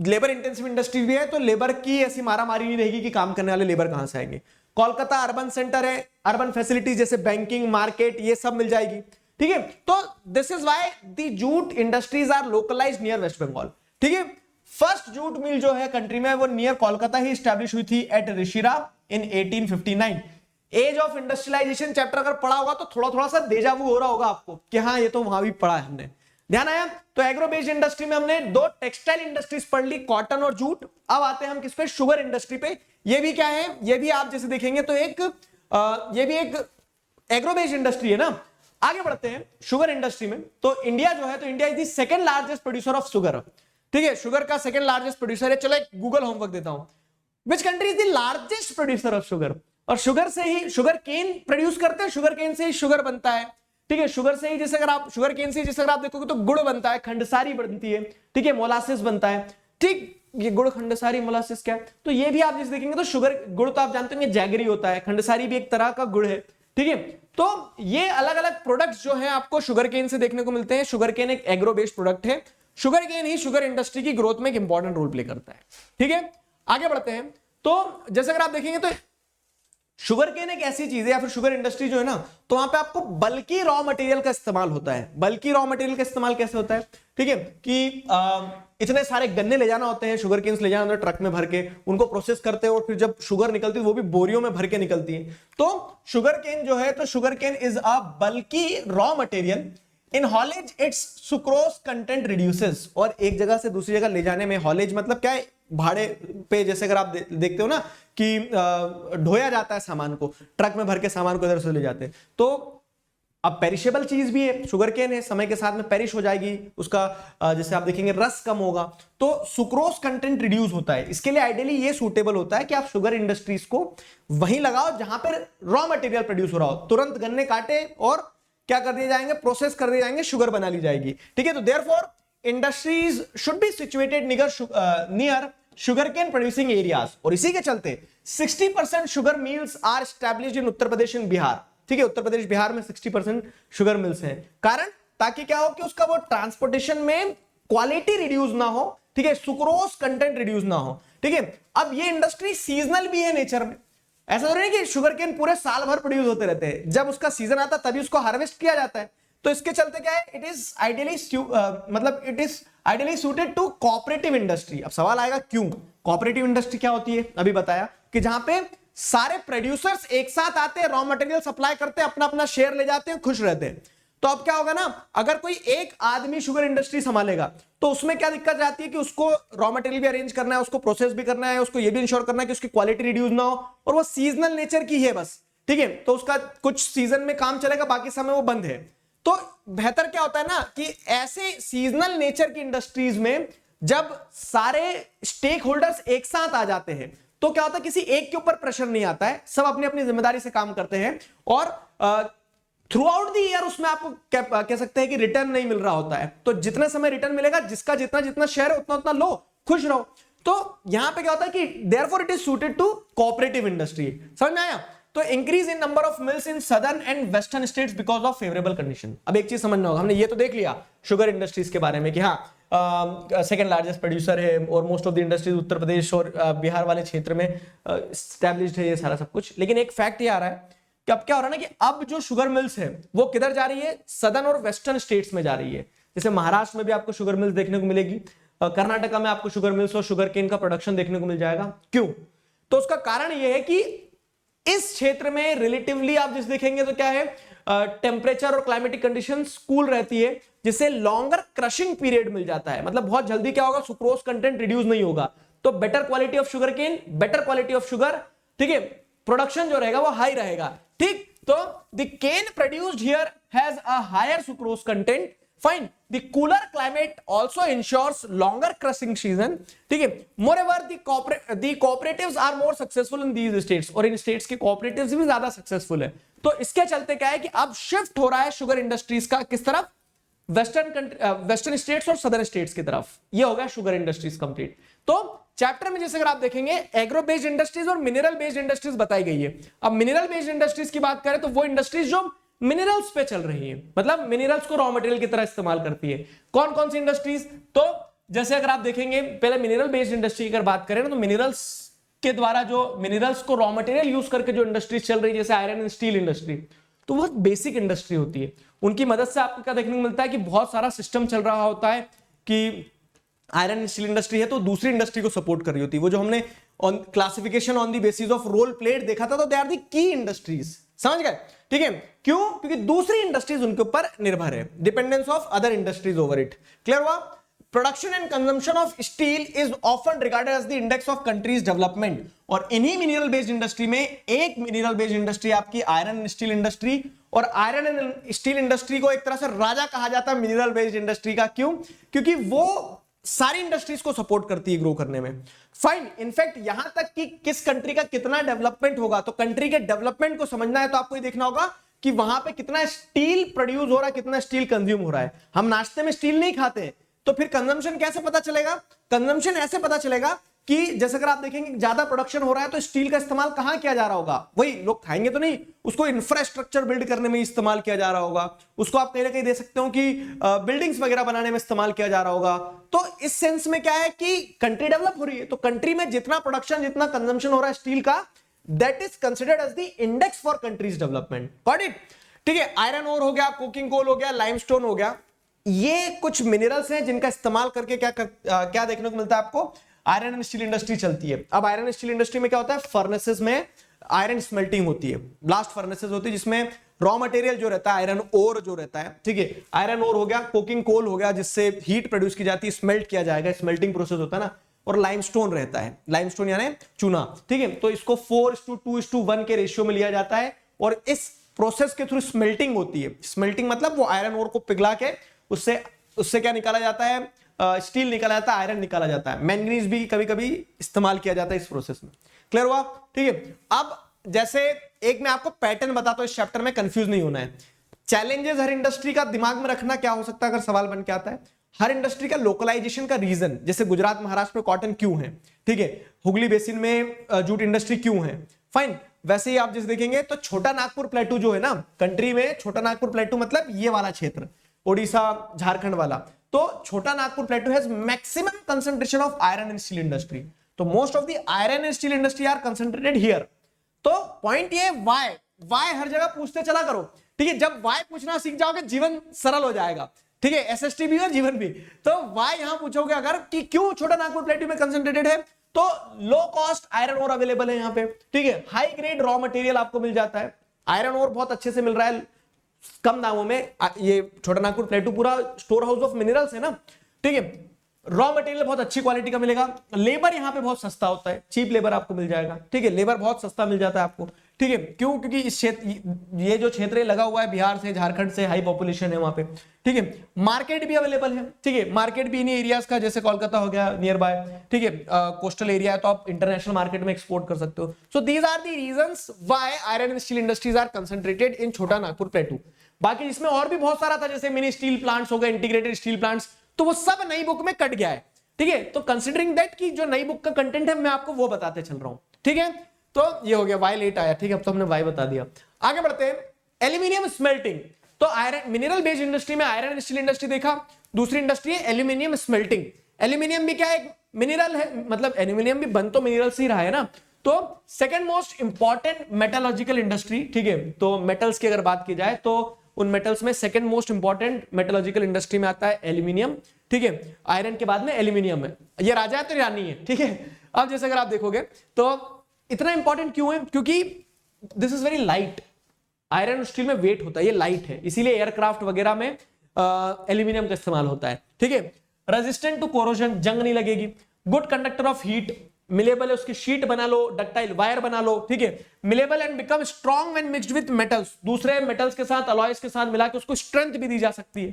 लेबर इंटेंसिव इंडस्ट्री भी है तो लेबर की ऐसी मारामारी नहीं रहेगी कि काम करने वाले लेबर कहां से आएंगे। कोलकाता अर्बन सेंटर है, अर्बन फैसिलिटीज जैसे बैंकिंग, मार्केट, ये सब मिल जाएगी। ठीक है, तो this is why the jute industries are localised near West Bengal. ठीक है, फर्स्ट जूट मिल जो है कंट्री में वो नियर कोलकाता ही स्टैब्लिश हुई थी at Rishra in 1859। Age of industrialisation chapter अगर पढ़ा होगा तो थोड़ा थोड़ा सा देजावू हो रहा होगा आपको कि हाँ ये तो वहां भी पढ़ा है हमने, ध्यान आया। तो एग्रो बेस्ड इंडस्ट्री में हमने दो टेक्सटाइल इंडस्ट्रीज पढ़ ली, कॉटन और जूट। अब आते हैं हम किस पे, शुगर इंडस्ट्री पे। ये भी क्या है, ये भी आप जैसे देखेंगे तो ये भी एक एग्रो बेस्ड इंडस्ट्री है ना। आगे बढ़ते हैं शुगर इंडस्ट्री में, तो इंडिया जो है, तो India is the second largest producer of sugar. ठीक है, शुगर का सेकंड लार्जेस्ट प्रोड्यूसर है। चलो एक गूगल होमवर्क देता हूं, which country is the largest producer of sugar. और शुगर से ही शुगर केन प्रोड्यूस करते हैं, शुगर केन से ही शुगर बनता है। ठीक है, शुगर से ही जैसे अगर आप शुगर केन से जैसे अगर आप देखोगे तो गुड़ बनता है, खंडसारी बनती है, ठीक है, मोलासिस बनता है। ठीक, ये गुड़, खंडसारी, मोलासिस क्या है, तो ये भी आप जैसे देखेंगे तो शुगर, गुड़ तो आप जानते होंगे जैगरी होता है, खंडसारी भी एक तरह का गुड़ है। ठीक है, तो ये अलग अलग प्रोडक्ट्स जो हैं आपको शुगर केन से देखने को मिलते हैं। शुगर केन एक एग्रो बेस्ड प्रोडक्ट है, शुगर केन ही शुगर इंडस्ट्री की ग्रोथ में एक इंपॉर्टेंट रोल प्ले करता है। ठीक है, आगे बढ़ते हैं, तो जैसे अगर आप देखेंगे तो शुगर केन एक ऐसी चीज है या फिर शुगर इंडस्ट्री जो है ना, तो वहां पे आपको बल्कि रॉ मटेरियल का इस्तेमाल होता है। बल्कि रॉ मटेरियल का इस्तेमाल कैसे होता है, ठीक है, कि इतने सारे गन्ने ले जाना होते हैं, शुगर केन्स ले जाना होता है ट्रक में भर के, उनको प्रोसेस करते हैं और फिर जब शुगर निकलती है वो भी बोरियों में भर के निकलती है। तो शुगर केन जो है, तो शुगर केन इज अ बल्कि raw material. In haulage it's sucrose content reduces, और एक जगह से दूसरी जगह ले जाने में, हॉलेज मतलब क्या है, भाड़े पे, जैसे अगर आप देखते हो ना कि ढोया जाता है सामान को, ट्रक में भर के सामान को इधर से ले जाते हैं, तो अब पेरिशेबल चीज भी है, शुगर केन है, समय के साथ में पेरिश हो जाएगी, उसका जैसे आप देखेंगे रस कम होगा, तो सुक्रोज कंटेंट रिड्यूस होता है। इसके लिए आइडियली ये सूटेबल होता है कि आप शुगर इंडस्ट्रीज को वहीं लगाओ जहां पर रॉ मटेरियल प्रोड्यूस हो रहा हो, तुरंत गन्ने काटे और क्या कर दिए जाएंगे, प्रोसेस कर दिए जाएंगे, शुगर बना ली जाएगी। ठीक है, तो therefore industries should be situated near sugar cane producing areas, और इसी के चलते 60% sugar mills are established in Uttar Pradesh and Bihar. ठीक है, उत्तर प्रदेश बिहार में 60% शुगर मिल्स हैं। कारण, ताकि क्या हो कि उसका वो ट्रांसपोर्टेशन में क्वालिटी रिड्यूस ना हो, ठीक है, सुक्रोज कंटेंट रिड्यूस ना हो। ठीक है, अब ये इंडस्ट्री सीजनल भी है नेचर में, ऐसा तो नहीं कि शुगर केन पूरे साल भर प्रोड्यूस होते रहते हैं, जब उसका सीजन आता है तभी उसको हार्वेस्ट किया जाता है। तो इसके चलते क्या है, it is ideally suited to cooperative industry. अब सवाल आएगा क्यों, कोऑपरेटिव इंडस्ट्री क्या होती है, अभी बताया कि जहां पे सारे प्रोड्यूसर्स एक साथ आते हैं, रॉ मटेरियल सप्लाई करते हैं, अपना अपना शेयर ले जाते हैं, खुश रहते हैं। तो अब क्या होगा ना, अगर कोई एक आदमी शुगर इंडस्ट्री संभालेगा तो उसमें क्या दिक्कत आती है कि उसको रॉ मटेरियल भी अरेंज करना है, उसको प्रोसेस भी करना है, उसको ये भी इंश्योर करना है कि उसकी क्वालिटी रिड्यूस ना हो, और वो सीजनल नेचर की है बस। ठीक है, तो उसका कुछ सीजन में काम चलेगा, बाकी समय वो बंद है। तो बेहतर क्या होता है ना कि ऐसे सीजनल नेचर की इंडस्ट्रीज में जब सारे स्टेक होल्डर्स एक साथ आ जाते हैं तो क्या होता है, किसी एक के ऊपर प्रेशर नहीं आता है, सब अपनी अपनी जिम्मेदारी से काम करते हैं, और थ्रू आउट द ईयर उसमें आपको कह सकते हैं कि रिटर्न नहीं मिल रहा होता है। तो जितने समय रिटर्न मिलेगा, जिसका जितना जितना शेयर है उतना उतना लो, खुश रहो। तो यहां पे क्या होता है कि therefore it is suited to cooperative industry. समझ में आया? तो increase in number of mills in southern and western states because of favourable condition. अब एक चीज समझना होगा, हमने ये तो देख लिया शुगर इंडस्ट्रीज के बारे में कि हाँ सेकंड लार्जेस्ट प्रोड्यूसर है और most of the industries Uttar Pradesh और बिहार वाले क्षेत्र में एस्टैब्लिश्ड है, ये सारा सब कुछ। लेकिन एक फैक्ट ये आ रहा है कि अब क्या हो रहा है ना कि अब जो शुगर मिल्स है वो किधर जा रही है, सदर्न और वेस्टर्न स्टेट्स में जा रही है। जैसे महाराष्ट्र में भी आपको शुगर मिल्स देखने को मिलेगी, कर्नाटका में आपको शुगर मिल्स और शुगर केन का प्रोडक्शन देखने को मिल जाएगा। क्यों? तो उसका कारण यह है कि इस क्षेत्र में रिलेटिवली आप जिस देखेंगे तो क्या है, टेम्परेचर और क्लाइमेटिक कंडीशंस कूल रहती है, जिससे लॉन्गर क्रशिंग पीरियड मिल जाता है, मतलब बहुत जल्दी क्या होगा, सुक्रोज कंटेंट रिड्यूस नहीं होगा, तो better quality of sugar cane, better quality of sugar, ठीक है, प्रोडक्शन जो रहेगा वो हाई रहेगा, ठीक। तो the cane produced here has a higher sucrose content, fine. The cooler climate also ensures longer crushing season, ठीक है। Moreover the cooperatives are more successful in these states, और इन स्टेट्स के कोऑपरेटिव्स भी ज्यादा सक्सेसफुल है। तो इसके चलते क्या है कि अब शिफ्ट हो रहा है शुगर इंडस्ट्रीज का किस तरफ, वेस्टर्न स्टेट्स और सदर्न स्टेट्स की तरफ। ये हो गया शुगर इंडस्ट्रीज कंप्लीट। तो चैप्टर में जैसे अगर आप देखेंगे एग्रो बेस्ड इंडस्ट्रीज और मिनरल बेस्ड इंडस्ट्रीज बताई गई है। अब मिनरल बेस्ड इंडस्ट्रीज की बात करें तो वो इंडस्ट्रीज जो मिनरल्स पे चल रही है, मतलब मिनरल्स को रॉ मटेरियल की तरह इस्तेमाल करती है। कौन कौन सी इंडस्ट्रीज, तो जैसे अगर आप देखेंगे पहले मिनरल बेस्ड इंडस्ट्री की अगर बात करें ना, तो मिनरल्स के द्वारा जो मिनरल्स को रॉ मटेरियल यूज करके जो इंडस्ट्रीज चल रही है, जैसे आयरन एंड स्टील इंडस्ट्री, तो बहुत बेसिक इंडस्ट्री होती है। उनकी मदद से आपको क्या देखने को मिलता है कि बहुत सारा सिस्टम चल रहा होता है कि आयरन एंड स्टील इंडस्ट्री है तो दूसरी इंडस्ट्री को सपोर्ट कर रही होती है। वो जो हमने on classification on the basis of role played देखा था, तो they are the key industries, समझ गए, ठीक है। क्यों, क्योंकि दूसरी इंडस्ट्रीज उनके ऊपर निर्भर है, dependence of other industries over it. Clear हुआ। Production and consumption of steel is often regarded as the index of countries development, और इन्हीं मिनरल बेस्ड इंडस्ट्री में एक मिनरल बेस्ड इंडस्ट्री आपकी आयरन एंड स्टील इंडस्ट्री, और iron and steel industry को एक तरह से राजा कहा जाता है मिनरल बेस्ड इंडस्ट्री का। क्यों, क्योंकि वो सारी इंडस्ट्रीज को सपोर्ट करती है ग्रो करने में। फाइन, इनफैक्ट यहां तक कि किस कंट्री का कितना डेवलपमेंट होगा, तो कंट्री के डेवलपमेंट को समझना है तो आपको ये देखना होगा कि वहां पे कितना स्टील प्रोड्यूस हो रहा है, कितना स्टील कंज्यूम हो रहा है। हम नाश्ते में स्टील नहीं खाते, तो फिर कंजम्पशन कैसे पता चलेगा, कंजम्पशन ऐसे पता चलेगा कि जैसे अगर आप देखेंगे ज्यादा प्रोडक्शन हो रहा है तो स्टील का इस्तेमाल कहां किया जा रहा होगा, वही लोग खाएंगे तो नहीं, उसको इंफ्रास्ट्रक्चर बिल्ड करने में इस्तेमाल किया जा रहा होगा, उसको आप कहीं ना कहीं दे सकते हो कि बिल्डिंग्स वगैरह बनाने में इस्तेमाल किया जा रहा होगा। तो इस सेंस में क्या है कि कंट्री डेवलप हो रही है, तो कंट्री में जितना प्रोडक्शन, जितना कंजम्पशन हो रहा है स्टील का, that is considered as the index for countries development. Got it, ठीक है। आयरन ओर हो गया, कोकिंग कोल हो गया, लाइमस्टोन हो गया, ये कुछ मिनरल्स हैं जिनका इस्तेमाल करके क्या देखने को मिलता है आपको, आयरन एंड स्टील इंडस्ट्री चलती है। अब आयरन एंड स्टील इंडस्ट्री में क्या होता है, फर्नेसेस में आयरन स्मेल्टिंग होती है, ब्लास्ट फर्नेसेस होती है, जिसमें रॉ मटेरियल जो रहता है आयरन ओर जो रहता है, ठीक है, आयरन ओर हो गया, कोकिंग कोल हो गया जिससे हीट प्रोड्यूस की जाती है, स्मेल्ट किया जाएगा, स्मेल्टिंग प्रोसेस होता है ना, और लाइमस्टोन रहता है, लाइमस्टोन यानी चूना, ठीक है। तो इसको 4:2:1 के रेशियो में लिया जाता है, और इस प्रोसेस के थ्रू स्मेल्टिंग होती है। स्मेल्टिंग मतलब वो आयरन ओर को पिघला के उससे क्या निकाला जाता है, स्टील निकाला जाता है, आयरन निकाला जाता है, मैंगनीज भी कभी कभी इस्तेमाल किया जाता है इस प्रोसेस में। क्लियर हुआ, ठीक है। अब जैसे एक मैं आपको पैटर्न बताता हूं इस चैप्टर में, कंफ्यूज नहीं होना है। चैलेंजेस हर इंडस्ट्री का दिमाग में रखना क्या हो सकता है अगर सवाल बन के आता है, हर इंडस्ट्री का लोकलाइजेशन का रीजन, जैसे गुजरात महाराष्ट्र में कॉटन क्यों है, ठीक है, हुगली बेसिन में जूट इंडस्ट्री क्यों है, फाइन। वैसे ही आप जिस देखेंगे तो छोटा नागपुर प्लेटू जो है ना कंट्री में, छोटा नागपुर प्लेटू मतलब ये वाला क्षेत्र, ओडिशा झारखंड वाला, तो Chota Nagpur plateau has maximum concentration of iron and steel industry, तो most of the iron and steel industry are concentrated here. तो पॉइंट ये वाई हर जगह पूछते चला करो, ठीक है। जब वाई पूछना सीख जाओगे जीवन सरल हो जाएगा, ठीक है, एसएसटी भी और जीवन भी। तो वाई यहां पूछोगे अगर कि क्यों छोटा नागपुर प्लेटू में कंसंट्रेटेड है, तो low cost iron ore available है यहाँ पे, ठीक है, हाई ग्रेड रॉ मटेरियल आपको मिल जाता है, आयरन ओर बहुत अच्छे से मिल रहा है कम दामों में। ये छोटा नागपुर प्लेटू पूरा स्टोर हाउस ऑफ मिनरल्स है ना, ठीक है, रॉ मटेरियल बहुत अच्छी क्वालिटी का मिलेगा, लेबर यहाँ पे बहुत सस्ता होता है, चीप लेबर आपको मिल जाएगा, ठीक है, लेबर बहुत सस्ता मिल जाता है आपको, ठीक है। क्यों, क्योंकि इस क्षेत्र, ये जो क्षेत्र लगा हुआ है बिहार से झारखंड से, हाई पॉपुलेशन है वहां पे, ठीक है, मार्केट भी अवेलेबल है, ठीक है, मार्केट भी इन्हीं एरियाज का, जैसे कोलकाता हो गया नियर बाय, ठीक है, कोस्टल एरिया है तो आप इंटरनेशनल मार्केट में एक्सपोर्ट कर सकते हो। So these are the reasons why iron and steel industries are concentrated in Chhota Nagpur प्लेटू। बाकी इसमें और भी बहुत सारा था, जैसे मिनी स्टील प्लांट्स हो गए, इंटीग्रेटेड स्टील प्लांट्स, तो वो सब नई बुक में कट गया है, ठीक है। तो कंसिडरिंग दैट कि जो नई बुक का कंटेंट है मैं आपको वो बताते चल रहा हूं, ठीक है। तो ये हो गया, वाई लेट आया, ठीक है, अब तो हमने वाई बता दिया। आगे बढ़ते हैं, एल्यूमिनियम स्मेल्टिंग। तो आयरन मिनरल बेस्ड इंडस्ट्री में आयरन एंड स्टील इंडस्ट्री देखा, दूसरी इंडस्ट्री है एल्यूमिनियम स्मेल्टिंग। एल्यूमिनियम भी क्या एक मिनरल है, मतलब एल्यूमिनियम भी बन तो मिनरल से ही रहा है ना, तो सेकंड मोस्ट इंपॉर्टेंट मेटालॉजिकल इंडस्ट्री, ठीक है। तो मेटल्स की अगर बात की जाए तो उन मेटल्स में second most important metallurgical industry में आता है एल्यूमिनियम, ठीक है, आयरन के बाद में एल्यूमिनियम है, ये राजा है तो रानी है, ठीक है। अब जैसे अगर आप देखोगे तो इतना इंपॉर्टेंट क्यों है, क्योंकि this is very light, iron और स्टील में वेट होता है, ये लाइट है, इसीलिए एयरक्राफ्ट वगैरह में एल्यूमिनियम का इस्तेमाल होता है, ठीक है। रेजिस्टेंट टू कोरोजन, जंग नहीं लगेगी। गुड कंडक्टर ऑफ हीट, मिलेबल है, उसकी शीट बना लो, डक्टाइल वायर बना लो, ठीक है। Malleable and become strong when mixed with metals, दूसरे मेटल्स के साथ, अलॉयज के साथ मिला के उसको स्ट्रेंथ भी दी जा सकती है।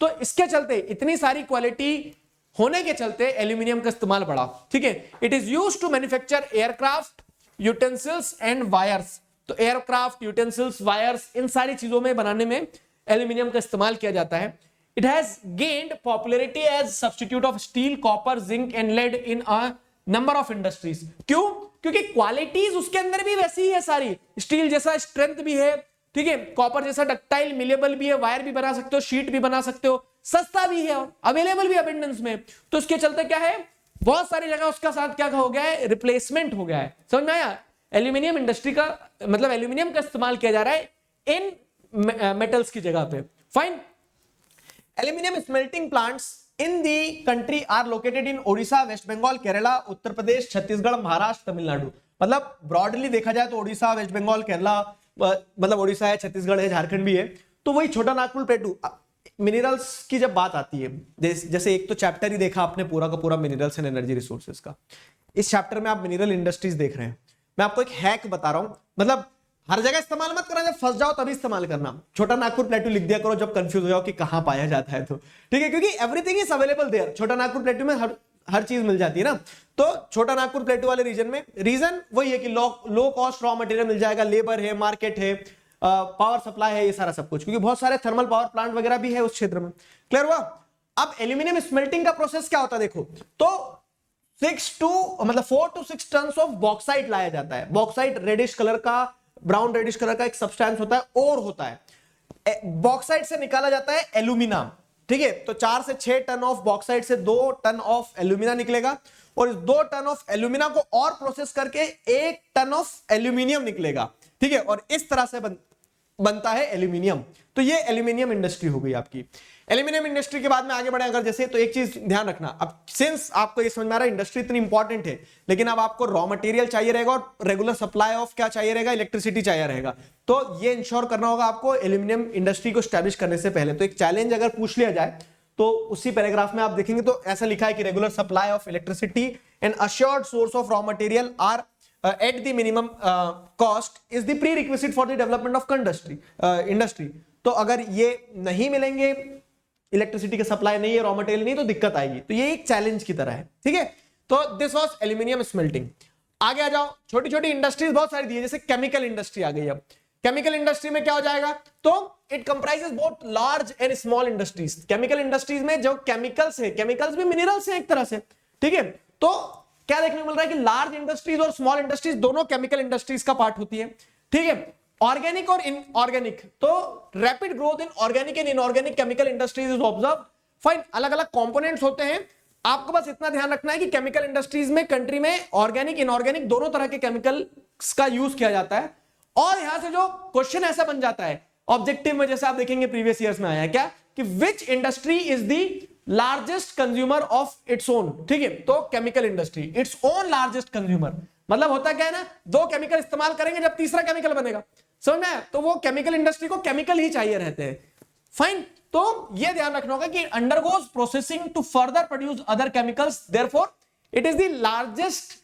तो इसके चलते, इतनी सारी क्वालिटी होने के चलते एल्यूमिनियम का इस्तेमाल बढ़ा, ठीक है। It is used to manufacture aircraft, utensils and wires. तो एयरक्राफ्ट, यूटेंसिल्स, वायर्स, इन सारी चीजों में बनाने में एल्यूमिनियम का इस्तेमाल किया जाता है। It has gained popularity as substitute of steel, copper, zinc and lead in a number of industries. क्यों? क्योंकि क्वालिटीज उसके अंदर भी वैसी ही है सारी, स्टील जैसा स्ट्रेंथ भी है, ठीक है, कॉपर जैसा डक्टाइल, मिलेबल भी है, वायर भी बना सकते हो, शीट भी बना सकते हो, सस्ता भी है और अवेलेबल भी अबंडेंस में। तो उसके चलते क्या है, बहुत सारी जगह उसका साथ क्या हो गया है, रिप्लेसमेंट हो गया है। समझ में आया? एल्यूमिनियम इंडस्ट्री का मतलब एल्यूमिनियम का इस्तेमाल किया जा रहा है इन मेटल्स की जगह पे। Fine. Aluminium smelting plants in the country are located in Odisha, West Bengal, Kerala, Uttar Pradesh, Chhattisgarh, Maharashtra, Tamil Nadu. मतलब ब्रॉडली देखा जाए तो ओडिशा, वेस्ट बंगाल, केरला, मतलब ओडिशा है, छत्तीसगढ़ है, झारखंड भी है। तो वही छोटा नागपुर प्लेटू। मिनरल्स की जब बात आती है, जैसे एक तो चैप्टर ही देखा आपने पूरा का पूरा मिनरल्स एंड एनर्जी रिसोर्सेज का, इस चैप्टर में आप मिनरल इंडस्ट्रीज देख रहे हैं। मैं आपको एक हैक बता रहा हूं, मतलब हर जगह इस्तेमाल मत करना, जब फंस जाओ तभी इस्तेमाल करना। छोटा नागपुर प्लेटू लिख दिया करो जब कंफ्यूज हो जाओ कि कहां पाया जाता है, तो ठीक है, क्योंकि एवरीथिंग इज अवेलेबल देयर। छोटा नागपुर प्लेटू में हर चीज मिल जाती है ना। तो छोटा नागपुर प्लेटू वाले रीजन में रीजन वही है कि लो कॉस्ट रॉ मटेरियल मिल जाएगा, लेबर है, मार्केट है, पावर सप्लाई है, ये सारा सब कुछ, क्योंकि बहुत सारे थर्मल पावर प्लांट वगैरह भी है उस क्षेत्र में। क्लियर हुआ? अब एल्यूमिनियम स्मेल्टिंग का प्रोसेस क्या होता है देखो, तो 4 to 6 टन ऑफ बॉक्साइट लाया जाता है। बॉक्साइट रेडिश कलर का, ब्राउन रेडिश कलर का एक सब्सटेंस होता है, और होता है। बॉक्साइट से निकाला जाता है एल्यूमिना, ठीक है। तो 4 से 6 टन ऑफ बॉक्साइट से 2 टन ऑफ एल्यूमिना निकलेगा, और इस 2 टन ऑफ एल्यूमिना को और प्रोसेस करके 1 टन ऑफ एल्यूमिनियम निकलेगा, ठीक है। और इस तरह से बनता है एल्यूमिनियम। तो ये एल्यूमिनियम इंडस्ट्री हो गई आपकी। एल्यूमिनियम इंडस्ट्री के बाद में आगे बढ़े अगर जैसे, तो एक चीज ध्यान रखना, अब सिंस आपको ये समझ में आ रहा है इंडस्ट्री इतनी इंपॉर्टेंट है, लेकिन अब आपको रॉ मटेरियल चाहिए रहेगा और रेगुलर सप्लाई ऑफ क्या चाहिए रहेगा, इलेक्ट्रिसिटी चाहिए रहेगा। तो ये इंश्योर करना होगा आपको एल्यूमिनियम इंडस्ट्री को स्टैब्लिश करने से पहले। तो एक चैलेंज अगर पूछ लिया जाए तो उसी पैराग्राफ में आप देखेंगे तो ऐसा लिखा है कि regular supply of electricity and assured source of raw material are at the minimum cost is the prerequisite for the development of industry। तो अगर ये नहीं मिलेंगे, इलेक्ट्रिसिटी का सप्लाई नहीं है, रॉ मटेरियल नहीं, तो दिक्कत आएगी। तो ये एक चैलेंज की तरह है, ठीक है। तो दिस वाज एल्यूमिनियम स्मेल्टिंग। आगे आ जाओ, छोटी छोटी इंडस्ट्रीज बहुत सारी दी है, जैसे केमिकल इंडस्ट्री आ गई। अब केमिकल इंडस्ट्री में क्या हो जाएगा, तो it comprises both large and small industries. Chemical industries में जो केमिकल्स है, केमिकल्स भी मिनरल्स हैं एक तरह से, ठीक है। तो क्या देखने को मिल रहा है कि लार्ज इंडस्ट्रीज और स्मॉल इंडस्ट्रीज दोनों केमिकल इंडस्ट्रीज का पार्ट होती है, ठीक है। ऑर्गेनिक और इनऑर्गेनिक, तो rapid growth in organic and inorganic chemical industries is observe. Fine, अलग अलग कंपोनेंट्स होते हैं। आपको बस इतना ध्यान रखना है कि केमिकल इंडस्ट्रीज में कंट्री में ऑर्गेनिक इनऑर्गेनिक दोनों तरह के केमिकल्स का यूज किया जाता है। और यहां से जो क्वेश्चन ऐसा बन जाता है ऑब्जेक्टिव में, जैसे आप देखेंगे प्रीवियस ईयर्स में आया है क्या, कि विच industry is the largest consumer of its own, ठीक है। तो chemical industry it's own largest consumer, मतलब होता क्या है ना, 2 केमिकल इस्तेमाल करेंगे जब तीसरा केमिकल बनेगा, समझ में? तो वो केमिकल इंडस्ट्री को केमिकल ही चाहिए रहते हैं। फाइन, तो ये ध्यान रखना होगा कि undergoes processing to further produce other chemicals, therefore it is the largest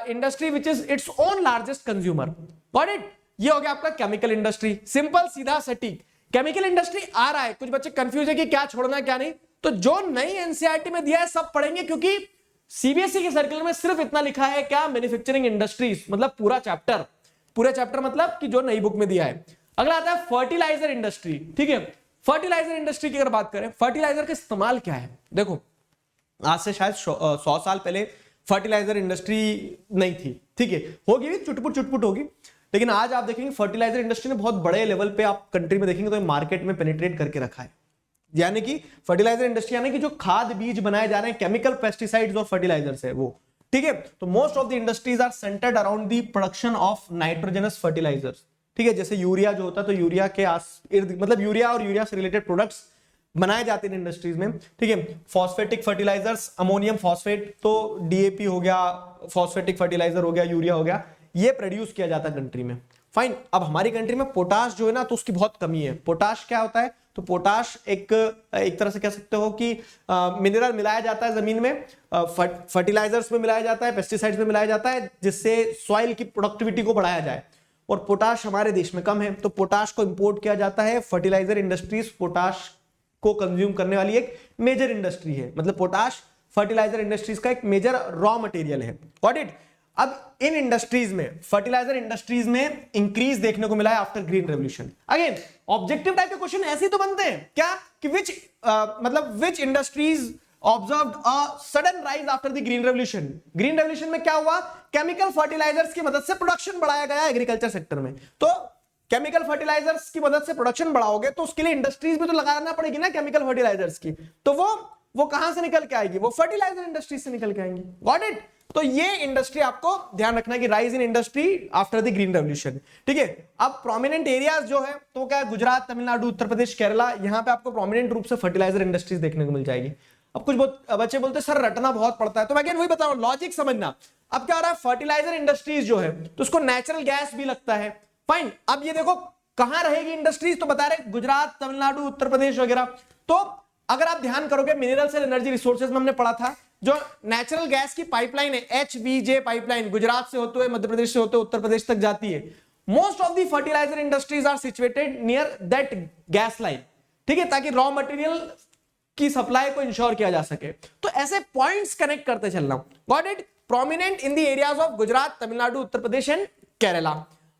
industry which is its own largest consumer. Got it? ये हो गया आपका केमिकल इंडस्ट्री, सिंपल, सीधा, सटीक। केमिकल इंडस्ट्री आ रहा है, कुछ बच्चे कंफ्यूज है कि क्या छोड़ना है क्या नहीं, तो जो नई एनसीईआरटी में दिया है सब पढ़ेंगे, क्योंकि सीबीएसई के सर्कुलर में सिर्फ इतना लिखा है क्या, मैन्युफैक्चरिंग इंडस्ट्रीज, मतलब पूरा चैप्टर मतलब कि जो नई बुक में दिया है। अगला आता है फर्टिलाइजर इंडस्ट्री, ठीक है। फर्टिलाइजर इंडस्ट्री की अगर बात करें, फर्टिलाइजर का इस्तेमाल क्या है, देखो आज से शायद 100 साल पहले फर्टिलाइजर इंडस्ट्री नहीं थी, ठीक है, होगी भी चुटपुट होगी, लेकिन आज आप देखेंगे फर्टिलाइजर इंडस्ट्री ने बहुत बड़े लेवल पे आप कंट्री में देखेंगे तो मार्केट में पेनिट्रेट करके रखा है। यानी कि फर्टिलाइजर इंडस्ट्री, यानी कि जो खाद बीज बनाए जा रहे हैं केमिकल पेस्टिसाइड्स और फर्टिलाइजर्स है वो, ठीक है। तो most of the industries are centred around the production of nitrogenous fertilisers, ठीक है। जैसे यूरिया जो होता है, तो यूरिया के मतलब यूरिया और यूरिया से रिलेटेड प्रोडक्ट्स बनाए जाते हैं इंडस्ट्रीज में, ठीक है। फॉस्फेटिक फर्टिलाइजर्स, अमोनियम फॉस्फेट, तो डीएपी हो गया, फॉस्फेटिक फर्टिलाइजर हो गया, यूरिया हो गया, ये प्रोड्यूस किया जाता है कंट्री में। फाइन। अब हमारी कंट्री में पोटाश जो है ना, तो उसकी बहुत कमी है। पोटाश क्या होता है? तो पोटाश एक तरह से कह सकते हो कि मिनरल मिलाया जाता है जमीन में, फर्टिलाइजर्स में मिलाया जाता है, पेस्टिसाइड्स में मिलाया जाता है, जिससे सॉइल की प्रोडक्टिविटी को बढ़ाया जाए। और पोटाश हमारे देश में कम है, तो पोटाश को इंपोर्ट किया जाता है। फर्टिलाइजर इंडस्ट्रीज पोटाश को कंज्यूम करने वाली एक मेजर इंडस्ट्री है, मतलब पोटाश फर्टिलाइजर इंडस्ट्रीज का एक मेजर रॉ मटेरियल है। Got it? अब इन इंडस्ट्रीज में, फर्टिलाइजर इंडस्ट्रीज में इंक्रीज देखने को मिला है after green revolution. Again objective type के क्वेश्चन ऐसे ही तो बनते हैं क्या, कि which industries observed a sudden rise after the green revolution. Green revolution में क्या हुआ? केमिकल फर्टिलाइजर्स की मदद से प्रोडक्शन बढ़ाया गया एग्रीकल्चर सेक्टर में। तो केमिकल फर्टिलाइजर्स की मदद से प्रोडक्शन बढ़ाओगे तो उसके लिए इंडस्ट्रीज भी तो लगाना पड़ेगी ना केमिकल फर्टिलाइजर्स की। तो वो कहां से निकल के आएगी? वो फर्टिलाइजर इंडस्ट्री से निकल के आएंगी। Got it? तो ये इंडस्ट्री आपको ध्यान रखना है कि rise in industry after the green revolution. ठीक है। अब प्रोमिनेंट एरियाज जो है तो क्या है? गुजरात, तमिलनाडु, उत्तर प्रदेश, केरला, यहां पे आपको प्रोमिनेंट रूप से फर्टिलाइजर इंडस्ट्रीज देखने को मिल जाएगी। अब कुछ बच्चे बोलते हैं सर रटना बहुत पड़ता है, तो मैं वही बताऊं, लॉजिक समझना। अब क्या हो रहा है? फर्टिलाइजर इंडस्ट्रीज जो है तो उसको नेचुरल गैस भी लगता है। फाइन। अब ये देखो कहां रहेगी इंडस्ट्रीज, तो बता रहे गुजरात, तमिलनाडु, उत्तर प्रदेश वगैरह। तो अगर आप ध्यान करोगे मिनरल्स एंड एनर्जी रिसोर्सेज में हमने पढ़ा था, जो नेचुरल गैस की पाइपलाइन है HVJ पाइपलाइन, गुजरात से होते हुए मध्य प्रदेश से होते हुए उत्तर प्रदेश तक जाती है। Most of the fertiliser industries are situated near that gas line. ठीक है, ताकि रॉ मटेरियल की सप्लाई को इंश्योर किया जा सके। तो ऐसे पॉइंट्स कनेक्ट करते चलना। Got it? Prominent in the areas of Gujarat, Tamil Nadu, Uttar Pradesh and Kerala.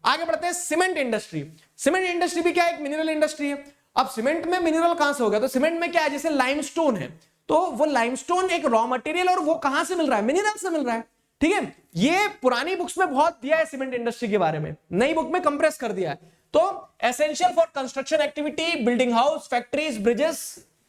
आगे बढ़ते हैं सीमेंट इंडस्ट्री। सीमेंट इंडस्ट्री भी क्या है? एक मिनरल इंडस्ट्री है। अब सीमेंट में मिनरल कहां से हो गया? तो सीमेंट में क्या है? जैसे लाइमस्टोन है, तो वो लाइमस्टोन एक रॉ मटेरियल, और वो कहां से मिल रहा है? मिनरल से मिल रहा है। ठीक है, ये पुरानी बुक्स में बहुत दिया है सीमेंट इंडस्ट्री के बारे में, नई बुक में कंप्रेस कर दिया है। तो essential for construction activity, building house, factories, bridges.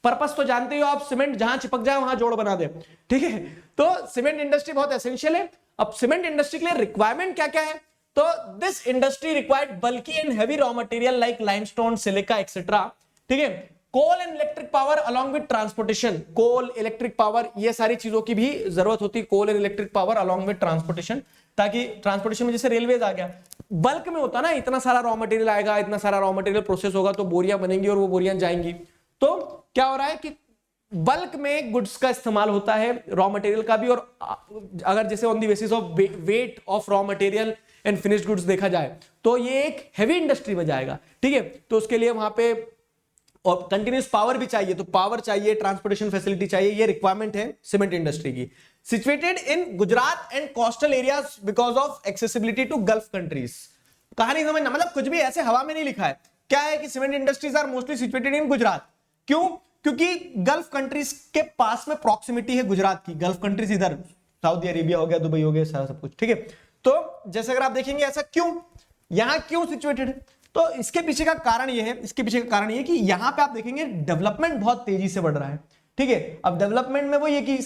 Purpose तो जानते हो आप, सीमेंट जहां चिपक जाए वहां जोड़ बना दे। ठीक है, तो सीमेंट इंडस्ट्री बहुत एसेंशियल है। अब सीमेंट इंडस्ट्री के लिए रिक्वायरमेंट क्या क्या है? तो this industry required bulky and heavy raw material like limestone, silica etcetera. ठीक है, coal and electric power along with transportation. Coal, electric power, ये सारी चीजों की भी जरूरत होती है। Coal and electric power along with transportation, ताकि ट्रांसपोर्टेशन में जैसे रेलवेज आ गया, बल्क में होता ना, इतना सारा रॉ मटेरियल आएगा, इतना सारा रॉ मटेरियल प्रोसेस होगा तो बोरियां बनेंगी और वो बोरियां जाएंगी। तो क्या हो रहा है कि बल्क में गुड्स का इस्तेमाल होता है, रॉ मटेरियल का भी। और अगर जैसे on the basis of weight of raw material and finished goods देखा जाए तो ये एक हेवी इंडस्ट्री में जाएगा। ठीक है, तो उसके लिए वहां पे और कंटिन्यूस पावर भी चाहिए, तो पावर चाहिए, ट्रांसपोर्टेशन फैसिलिटी चाहिए, ये रिक्वायरमेंट है सीमेंट इंडस्ट्री की। Situated in Gujarat and coastal areas because of accessibility to gulf countries. कहानी समझना, मतलब कुछ भी ऐसे हवा में नहीं लिखा है। क्या है कि cement industries are mostly situated in Gujarat. क्यों? क्योंकि गल्फ कंट्रीज के पास में प्रॉक्सिमिटी है गुजरात की। गल्फ कंट्रीज इधर सऊदी अरेबिया हो गया, दुबई हो गया, सारा सब कुछ। ठीक है, तो जैसे अगर आप देखेंगे ऐसा क्यों, यहां क्यों सिचुएटेड है, तो इसके पीछे का कारण यह है, इसके पीछे का कारण यह कि यहां पे आप देखेंगे डेवलपमेंट बहुत तेजी से बढ़ रहा है। ठीक है, अब डेवलपमेंट में वो ये कि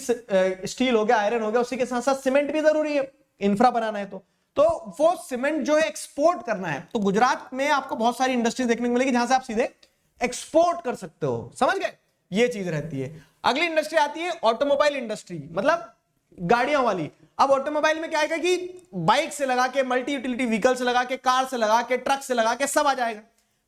स्टील हो गया, आयरन हो गया, उसी के साथ साथ सीमेंट भी जरूरी है, इंफ्रा बनाना है। तो वो सीमेंट जो है एक्सपोर्ट करना है, तो गुजरात में आपको बहुत सारी इंडस्ट्रीज देखने को मिलेगी जहां से आप सीधे एक्सपोर्ट कर सकते हो। समझ गए? ये चीज रहती है। अगली इंडस्ट्री आती है ऑटोमोबाइल इंडस्ट्री, मतलब गाड़ियों वाली। अब ऑटोमोबाइल में क्या आएगा कि बाइक से लगा के, मल्टी यूटिलिटी व्हीकल से लगा के, कार से लगा के, ट्रक से लगा के, सब आ जाएगा।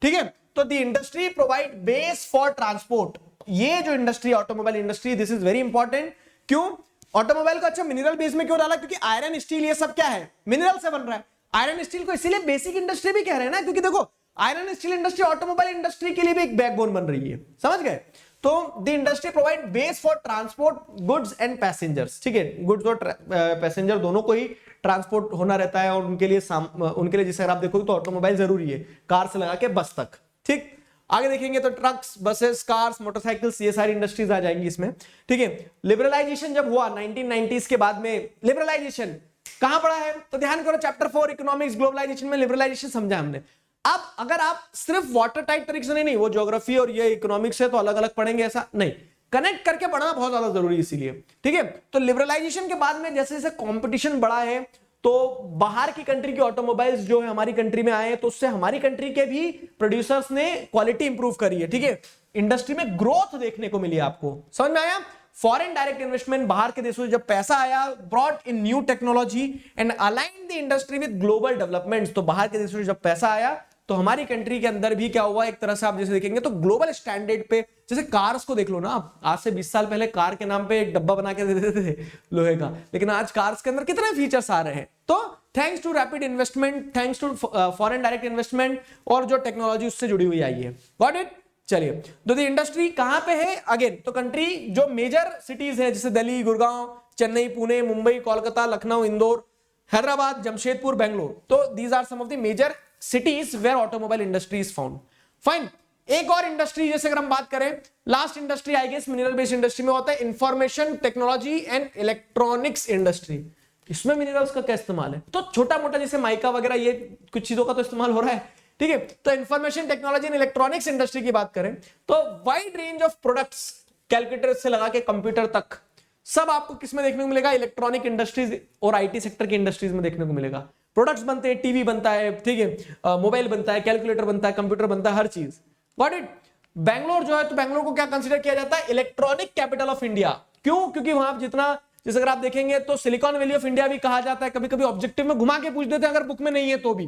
ठीक है, तो the industry provide base for transport. ये जो industry, automobile industry, this is very important. क्यों ऑटोमोबाइल को अच्छा मिनरल बेस में क्यों डाला? क्योंकि आयरन, स्टील, ये सब क्या है? मिनरल से बन रहा है। आयरन स्टील को इसीलिए बेसिक इंडस्ट्री भी कह रहे हैं ना, क्योंकि देखो iron steel industry automobile industry के लिए भी एक बैकबोन बन रही है। समझ गए? तो the industry provide base for transport goods and passengers. ठीक है, गुड्स और पैसेंजर दोनों को ही ट्रांसपोर्ट होना रहता है, और उनके लिए जैसे अगर आप देखोगे तो ऑटोमोबाइल जरूरी है, कार से लगा के बस तक। ठीक, आगे देखेंगे तो ट्रक्स, बसेस, कार्स, मोटरसाइकिल्स, ये सारी इंडस्ट्रीज आ जाएंगी इसमें। ठीक है, लिबरलाइजेशन जब हुआ 1990s के बाद में, लिबरलाइजेशन कहां पड़ा है? तो ध्यान करो, चैप्टर 4 इकोनॉमिक्स ग्लोबलाइजेशन में लिबरलाइजेशन समझा हमने। अब अगर आप सिर्फ वाटर टाइप तरीके से नहीं, वो ज्योग्राफी और ये इकोनॉमिक्स है तो अलग अलग पढ़ेंगे, ऐसा नहीं, कनेक्ट करके पढ़ना बहुत ज्यादा जरूरी है इसीलिए। ठीक है, तो लिबरलाइजेशन के बाद में जैसे जैसे कंपटीशन बढ़ा है, तो बाहर की कंट्री की ऑटोमोबाइल्स जो है हमारी कंट्री में आए, तो उससे हमारी कंट्री के भी प्रोड्यूसर्स ने क्वालिटी इंप्रूव करी है। ठीक है, इंडस्ट्री में ग्रोथ देखने को मिली आपको। समझ में आया? फॉरेन डायरेक्ट इन्वेस्टमेंट, बाहर के देशों से जब पैसा आया, brought in new technology and align the industry with global developments, तो बाहर के देशों से जब पैसा आया तो हमारी कंट्री के अंदर भी क्या हुआ, एक तरह से आप जैसे देखेंगे तो ग्लोबल स्टैंडर्ड पे, जैसे कार्स को देख लो ना आप, आज से 20 साल पहले कार के नाम पे एक डब्बा बना के दे देते थे लोहे का, लेकिन आज कार्स के अंदर कितने फीचर्स आ रहे हैं। तो thanks to rapid investment, thanks to foreign direct investment और जो टेक्नोलॉजी उससे जुड़ी हुई आई है। Got it. चलिए, तो दी इंडस्ट्री कहां पे है, अगेन तो कंट्री जो मेजर सिटीज है जैसे दिल्ली, गुड़गांव, चेन्नई, पुणे, मुंबई, कोलकाता, लखनऊ, इंदौर, हैदराबाद, जमशेदपुर, बेंगलोर, तो these are some of the major cities where automobile industry is found. Fine. एक और इंडस्ट्री जैसे अगर हम बात करें, last industry I guess mineral based industry में होता है information technology and electronics industry. इसमें मिनरल्स का क्या इस्तेमाल है, तो छोटा मोटा जैसे माइका वगैरह ये कुछ चीजों का तो इस्तेमाल हो रहा है, ठीक है। तो information technology and electronics industry की बात करें तो wide range of products, calculator से लगा के कंप्यूटर तक, सब आपको किसमें देखने को मिलेगा, इलेक्ट्रॉनिक इंडस्ट्रीज और आईटी सेक्टर की इंडस्ट्रीज में देखने को मिलेगा। प्रोडक्ट्स बनते हैं, टीवी बनता है, ठीक है, मोबाइल बनता है, कैलकुलेटर बनता है, कंप्यूटर बनता है, हर चीज। Got it. बैंगलोर जो है, तो बैंगलोर को क्या कंसीडर किया जाता है, इलेक्ट्रॉनिक कैपिटल ऑफ इंडिया। क्यों? क्योंकि वहां जितना, जैसे अगर आप देखेंगे तो सिलिकॉन वैली ऑफ इंडिया भी कहा जाता है, कभी कभी ऑब्जेक्टिव में घुमा के पूछ देते हैं, अगर बुक में नहीं है तो भी,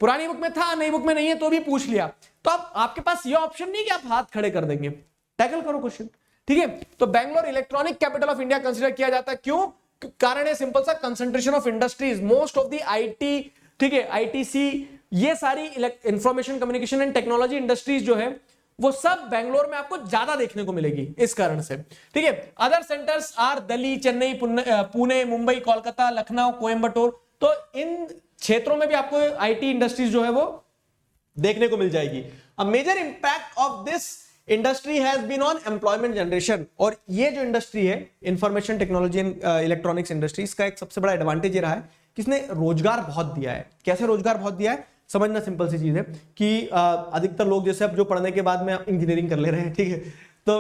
पुरानी बुक में था, नई बुक में नहीं है तो भी पूछ लिया, तो आपके पास ये ऑप्शन नहीं कि आप हाथ खड़े कर देंगे, टैकल करो क्वेश्चन, ठीक है। तो Bangalore electronic capital of India consider किया जाता है। क्यों? कारण है सिंपल सा, concentration of industries, most of the IT, ठीक है, आईटीसी, ये सारी information communication and technology industries जो है वो सब बेंगलोर में आपको ज्यादा देखने को मिलेगी, इस कारण से, ठीक है। Other centres are Delhi, Chennai, Pune, Mumbai, Kolkata, Lucknow, Coimbatore, तो इन क्षेत्रों में भी आपको आईटी इंडस्ट्रीज जो है वो देखने को मिल जाएगी। A major impact of this industry has been on employment generation, और ये जो इंडस्ट्री है information technology and electronics industry, इसका एक सबसे बड़ा एडवांटेज ये रहा है कि इसने रोजगार बहुत दिया है। कैसे रोजगार बहुत दिया है, समझना सिंपल सी चीज है कि अधिकतर लोग जैसे अब जो पढ़ने के बाद में इंजीनियरिंग कर ले रहे हैं, ठीक है, तो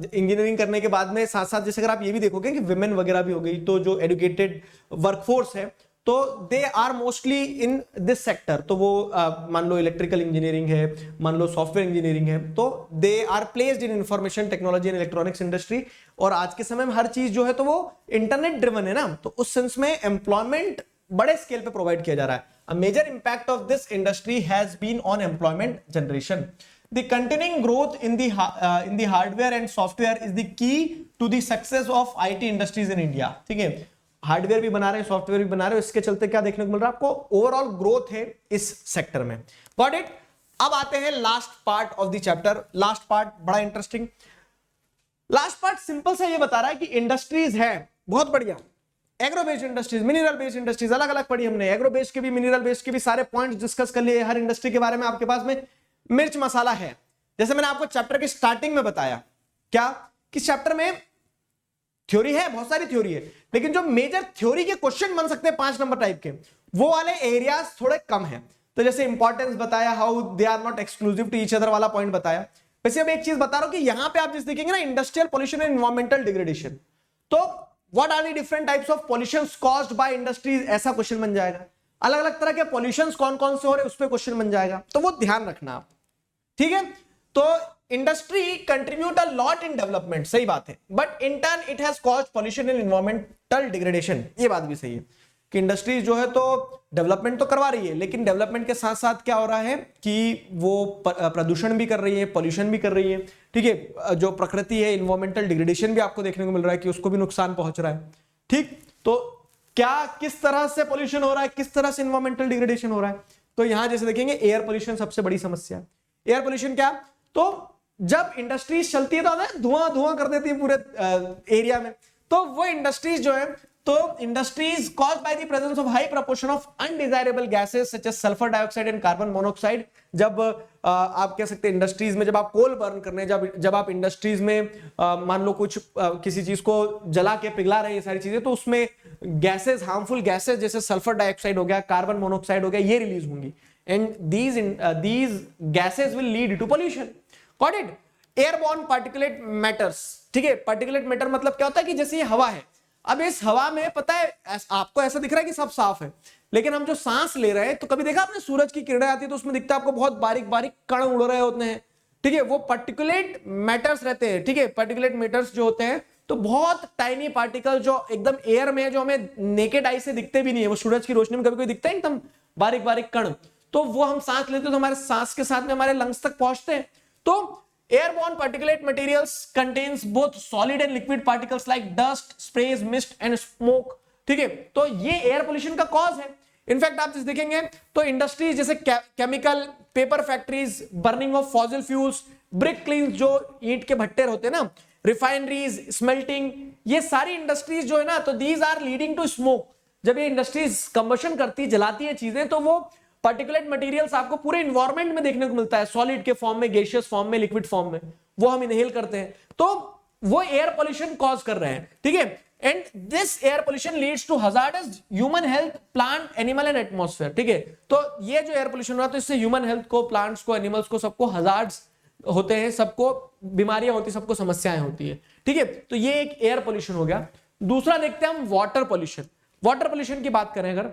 इंजीनियरिंग करने के बाद में साथ साथ जैसे अगर आप ये भी देखोगे कि विमेन वगैरह भी हो गई, तो जो एजुकेटेड वर्कफोर्स है तो they are mostly in this sector, तो वो मान लो इलेक्ट्रिकल इंजीनियरिंग है, मान लो सॉफ्टवेयर इंजीनियरिंग है, तो they are placed in information technology and electronics industry. और आज के समय में हर चीज जो है तो वो इंटरनेट ड्रिवन है ना, तो उस सेंस में एम्प्लॉयमेंट बड़े स्केल पे प्रोवाइड किया जा रहा है। A major impact of this industry has been on employment generation. The continuing growth in the hardware and software is the key to the success of IT industries in India। ठीक है, hardware भी बना रहे हैं, software भी बना रहे हैं, इसके चलते क्या देखने को मिल रहा है आपको, ओवरऑल ग्रोथ है इस सेक्टर में। Got it. अब आते हैं last part of the chapter. Last part बड़ा इंटरेस्टिंग, लास्ट पार्ट सिंपल सा ये बता रहा है कि इंडस्ट्रीज है बहुत बढ़िया, agro based industries, mineral based industries, अलग अलग पढ़ी हमने, एग्रो बेस्ड के भी, मिनरल बेस्ड के भी सारे पॉइंट्स डिस्कस कर लिए। हर इंडस्ट्री के बारे में आपके पास में मिर्च मसाला है। जैसे मैंने आपको चैप्टर के स्टार्टिंग में बताया क्या, कि चैप्टर में थ्योरी है, बहुत सारी थ्योरी है, लेकिन जो मेजर थ्योरी के क्वेश्चन बन सकते हैं 5 नंबर टाइप के, वो वाले एरियाज थोड़े कम है। तो जैसे इंपॉर्टेंस बताया, how they are not exclusive to each other वाला पॉइंट बताया। वैसे अब एक चीज बता रहा हूं कि यहां पे आप जिस देखेंगे ना, industrial pollution and environmental degradation, तो what are the different types of pollutions caused by industries, ऐसा क्वेश्चन बन जाएगा। अलग अलग तरह के पॉल्यूशंस कौन कौन से हो रहे हैं उस पर क्वेश्चन बन जाएगा, तो वो ध्यान रखना आप, ठीक है। तो industry contribute a lot in development, सही बात है, but in turn it has caused pollution and environmental degradation. ये बात भी सही है कि इंडस्ट्री जो है तो डेवलपमेंट तो करवा रही है, लेकिन डेवलपमेंट के साथ साथ क्या हो रहा है कि वो प्रदूषण भी कर रही है, पॉल्यूशन भी कर रही है, ठीक है। जो प्रकृति है, एनवायरमेंटल डिग्रेडेशन भी आपको देखने को मिल रहा है कि उसको भी नुकसान पहुंच रहा है, ठीक। तो क्या, किस तरह से पॉल्यूशन हो रहा है, किस तरह से एनवायरमेंटल डिग्रेडेशन हो रहा है, तो यहां जैसे देखेंगे एयर पॉल्यूशन सबसे बड़ी समस्या है। एयर पॉल्यूशन क्या, तो जब इंडस्ट्रीज चलती है तो धुआं धुआं कर देती है पूरे एरिया में, तो वो इंडस्ट्रीज जो है, तो industries caused by the presence of high proportion of undesirable gases such as sulphur dioxide and carbon monoxide. जब आप कह सकते हैं इंडस्ट्रीज में जब आप कोल बर्न करने, जब आप इंडस्ट्रीज में मान लो कुछ किसी चीज को जला के पिघला रहे हैं, ये सारी चीजें, तो उसमें गैसेस, हार्मफुल गैसेस जैसे सल्फर डाइऑक्साइड हो गया, कार्बन मोनोऑक्साइड हो गया, ये रिलीज होंगी, and these gases will lead to pollution। Got it? Airborne particulate matters, ठीक है। particulate matter मतलब क्या होता है कि जैसे ये हवा है, अब इस हवा में पता है आपको ऐसा दिख रहा है कि सब साफ है, लेकिन हम जो सांस ले रहे हैं, तो कभी देखा आपने सूरज की किरणें आती है तो उसमें दिखता है आपको बहुत बारीक बारीक कण उड़ रहे होते हैं, ठीक है, वो particulate matters रहते हैं, ठीक है। particulate matters जो होते हैं तो बहुत टाइनी पार्टिकल जो एकदम एयर में, जो हमें नेकेड आई से दिखते भी नहीं है, वो सूरज की रोशनी में कभी कोई दिखता है एकदम बारीक बारीक कण, तो वो हम सांस लेते हैं तो हमारे सांस के साथ में हमारे लंग्स तक पहुंचते हैं। तो airborne particulate materials contains both solid and liquid particles like dust, sprays, mist and smoke. ठीक है, तो ये एयर पोल्यूशन का कॉज है। इनफैक्ट आप देखेंगे तो इंडस्ट्रीज जैसे chemical, paper factories, burning of fossil fuels, brick clean जो ईंट के भट्टे होते हैं ना, रिफाइनरीज, स्मेल्टिंग, ये सारी इंडस्ट्रीज जो है ना, तो these are leading to smoke. जब ये इंडस्ट्रीज कंबशन करती, जलाती है चीजें, तो वो पार्टिकुलेट मटेरियल्स आपको पूरे इन्वायरमेंट में देखने को मिलता है, सॉलिड के फॉर्म में, गैसियस फॉर्म में, लिक्विड फॉर्म में, वो हम इनहेल करते हैं, तो वो एयर पोल्यूशन कॉज कर रहे हैं। ठीक है, and this air pollution leads to hazardous human health, plant, animal and atmosphere. ठीक है, तो ये जो एयर पोल्यूशन हुआ, तो इससे ह्यूमन हेल्थ को, प्लांट्स को, एनिमल्स को, सबको हजार्ड्स होते हैं, सबको बीमारियां होती, सबको समस्याएं होती है। ठीक है, तो ये एक एयर पोल्यूशन हो गया। दूसरा देखते हैं हम वाटर पोल्यूशन। वाटर पोल्यूशन की बात करें अगर,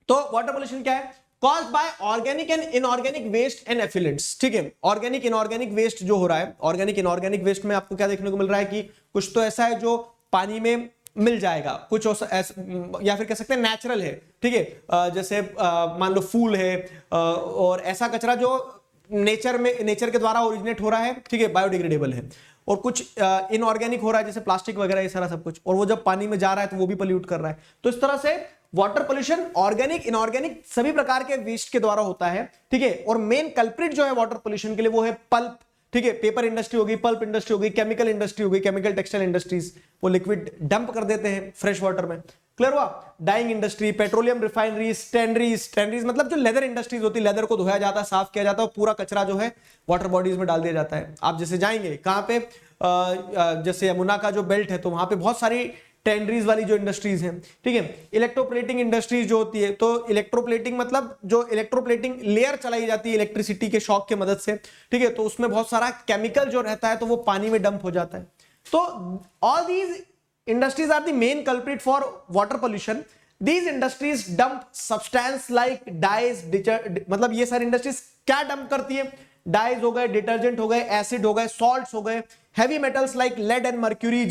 तो वाटर पोल्यूशन क्या है? Caused by organic and inorganic waste and effluents. ठीक है, ऑर्गेनिक इनऑर्गेनिक वेस्ट जो हो रहा है, ऑर्गेनिक इनऑर्गेनिक वेस्ट में आपको क्या देखने को मिल रहा है कि कुछ तो ऐसा है जो पानी में मिल जाएगा, कुछ या फिर कह सकते हैं नेचुरल है। ठीक है, जैसे मान लो फूल है, और ऐसा कचरा जो नेचर के द्वारा ओरिजिनेट हो रहा है, ठीक है, बायोडिग्रेडेबल है, और कुछ इनऑर्गेनिक हो रहा है जैसे प्लास्टिक वगैरह, ये सारा सब कुछ, और वो जब पानी में जा रहा है तो वो भी पोल्यूट कर रहा है। तो इस तरह से वाटर पोल्यूशन ऑर्गेनिक, इनऑर्गेनिक सभी प्रकार के वेस्ट के द्वारा होता है। ठीक है, और मेन कल्प्रिट जो है वाटर पोल्यूशन के लिए वो है पल्प। ठीक है, पेपर इंडस्ट्री होगी, पल्प इंडस्ट्री होगी, केमिकल इंडस्ट्री होगी, केमिकल टेक्सटाइल इंडस्ट्रीज, वो लिक्विड डंप कर देते हैं फ्रेश वाटर में। क्लियर हुआ? Dyeing industry, petroleum refineries, tanneries मतलब जो लेदर इंडस्ट्रीज होती है, लेदर को धोया जाता है, साफ किया जाता है, पूरा कचरा जो है वाटर बॉडीज में डाल दिया जाता है। आप जैसे जाएंगे कहां पे, जैसे यमुना का जो बेल्ट है, तो वहां पे बहुत सारी टैनरीज वाली जो इंडस्ट्रीज हैं। ठीक है, इलेक्ट्रोप्लेटिंग इंडस्ट्रीज जो होती है, तो इलेक्ट्रोप्लेटिंग मतलब जो इलेक्ट्रोप्लेटिंग लेयर चलाई जाती है इलेक्ट्रिसिटी के शॉक की मदद से। ठीक है, तो उसमें बहुत सारा केमिकल जो रहता है, तो वो पानी में डंप हो जाता है। तो all these industries are the main culprit for water pollution. These industries dump substance like dyes, मतलब ये सारी इंडस्ट्रीज क्या डंप करती है? डाइज हो गए, डिटर्जेंट हो गए, एसिड हो गए, सॉल्ट्स हो गए, heavy metals like lead and mercury,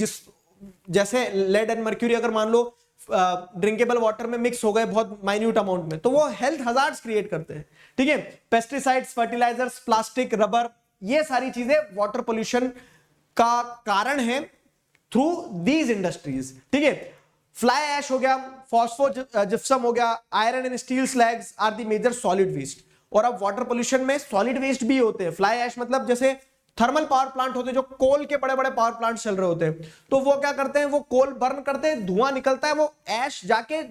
जैसे लेड एंड मर्क्यूरी अगर मान लो ड्रिंकेबल वाटर में मिक्स हो गए बहुत माइन्यूट अमाउंट में, तो वो हेल्थ हजार्ड्स क्रिएट करते हैं। ठीक है, पेस्टिसाइड्स, फर्टिलाइजर्स, प्लास्टिक, रबर, ये सारी चीजें वाटर पोल्यूशन का कारण है थ्रू दीज इंडस्ट्रीज। ठीक है, फ्लाई ऐश हो गया, फॉस्फो जिप्सम हो गया, iron and steel slags are the major solid waste. और अब वाटर पोल्यूशन में सॉलिड वेस्ट भी होते हैं। फ्लाई ऐश मतलब जैसे थर्मल पावर प्लांट होते हैं, जो कोल के बड़े बड़े पावर प्लांट चल रहे होते हैं, तो वो क्या करते हैं, वो कोल बर्न करते हैं, धुआं निकलता है, वो ऐश जाके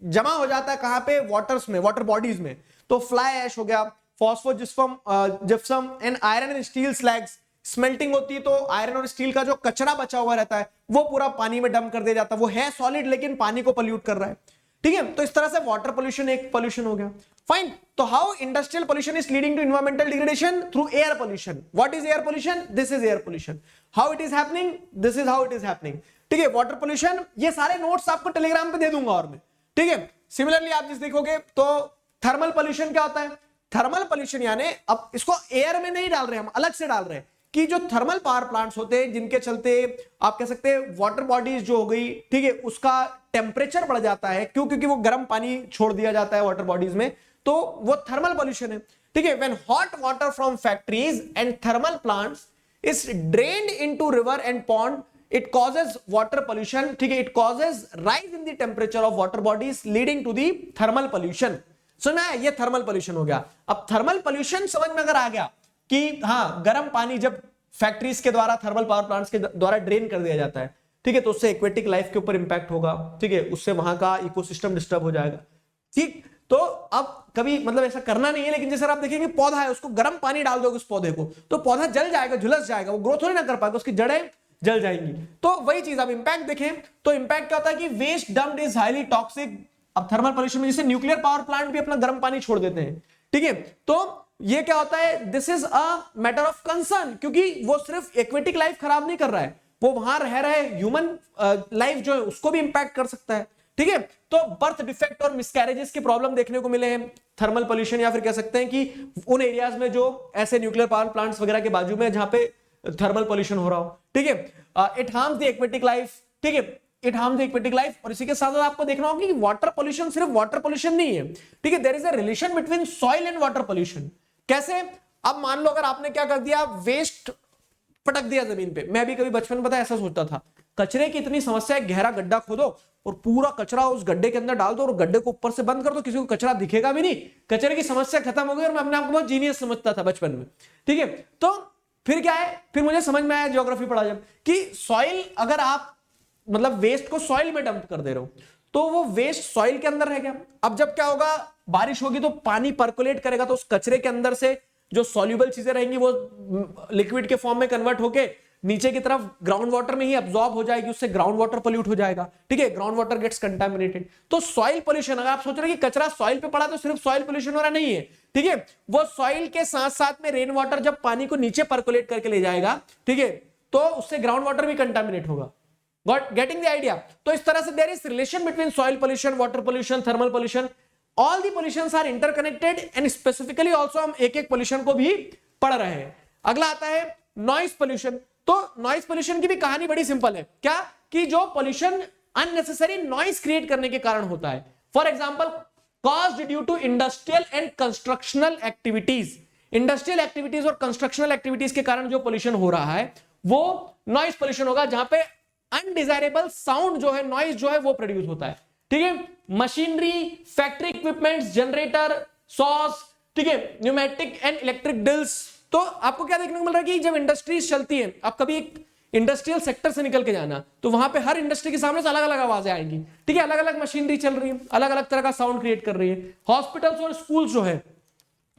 जमा हो जाता है कहां पे? वाटर्स में, वाटर बॉडीज में। तो फ्लाई ऐश हो गया, phospho gypsum and iron and steel slags, smelting होती है तो आयरन और स्टील का जो कचरा बचा हुआ रहता है वो पूरा पानी में डंप कर दिया जाता है। वो है सॉलिड लेकिन पानी को पोल्यूट कर रहा है। ठीक है, तो इस तरह से वाटर पोल्यूशन एक पोल्यूशन हो गया। फाइन, तो how industrial pollution is leading to environmental degradation? Through air pollution. What is air pollution? This is air pollution. How it is happening? This is how it is happening. ठीक है, water pollution, ये सारे notes आपको Telegram पे दे दूंगा और मैं। ठीक है, सिमिलरली आप जिस देखोगे तो थर्मल पोल्यूशन क्या होता है? थर्मल पोल्यूशन यानी अब इसको एयर में नहीं डाल रहे, हम अलग से डाल रहे हैं कि जो थर्मल पावर प्लांट्स होते हैं जिनके चलते आप कह सकते हैं वाटर बॉडीज जो हो गई, ठीक है, उसका टेम्परेचर बढ़ जाता है। क्यों? क्योंकि वो गर्म पानी छोड़ दिया जाता है वाटर बॉडीज में, तो वो थर्मल पोल्यूशन है। ठीक है, when hot water from factories and thermal plants is drained into river and pond, it causes water pollution. ठीक है, it causes rise in the temperature of water bodies leading to the thermal pollution. सुना है, ये thermal pollution हो गया। अब thermal pollution समझ में अगर आ गया कि हाँ, गर्म पानी जब फैक्ट्रीज के द्वारा, थर्मल पावर प्लांट्स के द्वारा ड्रेन कर दिया जाता है, ठीक है, तो उससे एक्वेटिक लाइफ के ऊपर इंपैक्ट होगा। ठीक है, उससे वहां का इकोसिस्टम डिस्टर्ब हो जाएगा। ठीक, तो अब कभी मतलब ऐसा करना नहीं है, लेकिन जैसे आप देखेंगे पौधा है, उसको गर्म पानी डाल दोगे उस पौधे को, तो पौधा जल जाएगा, झुलस जाएगा, वो ग्रोथ नहीं ना कर पाएगा, उसकी जड़ें जल जाएंगी। तो वही चीज, अब इंपैक्ट देखें तो इंपैक्ट क्या होता है कि waste dumped is highly toxic. अब थर्मल पोल्यूशन में जैसे न्यूक्लियर पावर प्लांट भी अपना गर्म पानी छोड़ देते हैं। ठीक है, तो ये क्या होता है? This is a matter of concern, क्योंकि वो सिर्फ एक्वेटिक लाइफ खराब नहीं कर रहा है, वो वहां रह रहे ह्यूमन लाइफ जो है उसको भी इंपैक्ट कर सकता है। ठीक है, तो बर्थ डिफेक्ट और मिसकैरेजेस के प्रॉब्लम देखने को मिले हैं थर्मल पोल्यूशन, या फिर कह सकते हैं कि उन एरियाज में जो ऐसे न्यूक्लियर पावर प्लांट्स वगैरह के बाजू में जहां पे थर्मल पॉल्यूशन हो रहा हो, ठीक है। It harms the aquatic life, ठीक है, it harms the aquatic life. और इसी के साथ साथ आपको देखना होगा कि वाटर पॉल्यूशन सिर्फ वाटर पॉल्यूशन नहीं है, ठीक है, there is a relation between soil and water pollution. कैसे? अब मान लो अगर आपने क्या कर दिया, वेस्ट पटक दिया जमीन पे। मैं भी कभी बचपन में पता ऐसा सोचता था, कचरे की इतनी समस्या है, गहरा गड्ढा खोदो और पूरा कचरा उस गड्ढे के अंदर डाल दो और गड्ढे को ऊपर से बंद कर दो, किसी को कचरा दिखेगा भी नहीं, कचरे की समस्या खत्म हो गई। और मैं अपने आप को बहुत जीनियस समझता था बचपन में, ठीक है। तो फिर क्या है, फिर मुझे समझ में आया ज्योग्राफी पढ़ा जब, कि सॉइल, अगर आप मतलब वेस्ट को सॉइल में डंप कर दे रहे हो तो वो वेस्ट सॉइल के अंदर रह गया। अब जब क्या होगा, बारिश होगी तो पानी पर्कुलेट करेगा, तो उस कचरे के अंदर से जो सॉल्युबल चीजें रहेंगी वो लिक्विड के फॉर्म में कन्वर्ट होके नीचे की तरफ ग्राउंड वाटर में ही अब्सॉर्ब हो जाएगी, उससे ग्राउंड वाटर पोल्यूट हो जाएगा, ठीक है, ग्राउंड वाटर गेट्स कंटामिनेटेड। तो सॉइल पोल्यूशन, अगर आप सोच रहे हैं कि कचरा सॉइल पे पड़ा तो सिर्फ सॉइल पोल्यूशन हो रहा नहीं है, ठीक है, वो सॉइल के साथ साथ में रेन वाटर जब पानी को नीचे पर्कुलेट करके ले जाएगा, ठीक है, तो उससे ग्राउंड वाटर भी कंटामिनेट होगा। Got getting the idea? तो इस तरह से there is relation between soil pollution, water pollution, thermal pollution, all the pollutions are interconnected and specifically also हम एक एक पोल्यूशन को भी पढ़ रहे हैं। अगला आता है नॉइस पोल्यूशन। तो नॉइस पोल्यूशन की भी कहानी बड़ी सिंपल है, क्या कि जो पोल्यूशन अननेसेसरी नॉइस क्रिएट करने के कारण होता है। For example, caused due to industrial and constructional activities. Industrial activities और कंस्ट्रक्शनल एक्टिविटीज के कारण जो पोल्यूशन हो रहा है वो नॉइस पोल्यूशन होगा, जहां पे अनडिजायरेबल साउंड जो है, नॉइज जो है वो प्रोड्यूस होता है, ठीक है। Machinery, factory equipments, generator, sauce, ठीक है, न्यूमेटिक एंड इलेक्ट्रिक ड्रिल्स। तो आपको क्या देखने को मिल रहा है कि जब इंडस्ट्रीज चलती है, आप कभी एक इंडस्ट्रियल सेक्टर से निकल के जाना तो वहां पे हर इंडस्ट्री के सामने से अलग अलग आवाजें आएंगी, ठीक है, अलग अलग मशीनरी चल रही है, अलग अलग तरह का साउंड क्रिएट कर रही है। हॉस्पिटल्स और स्कूल्स जो है,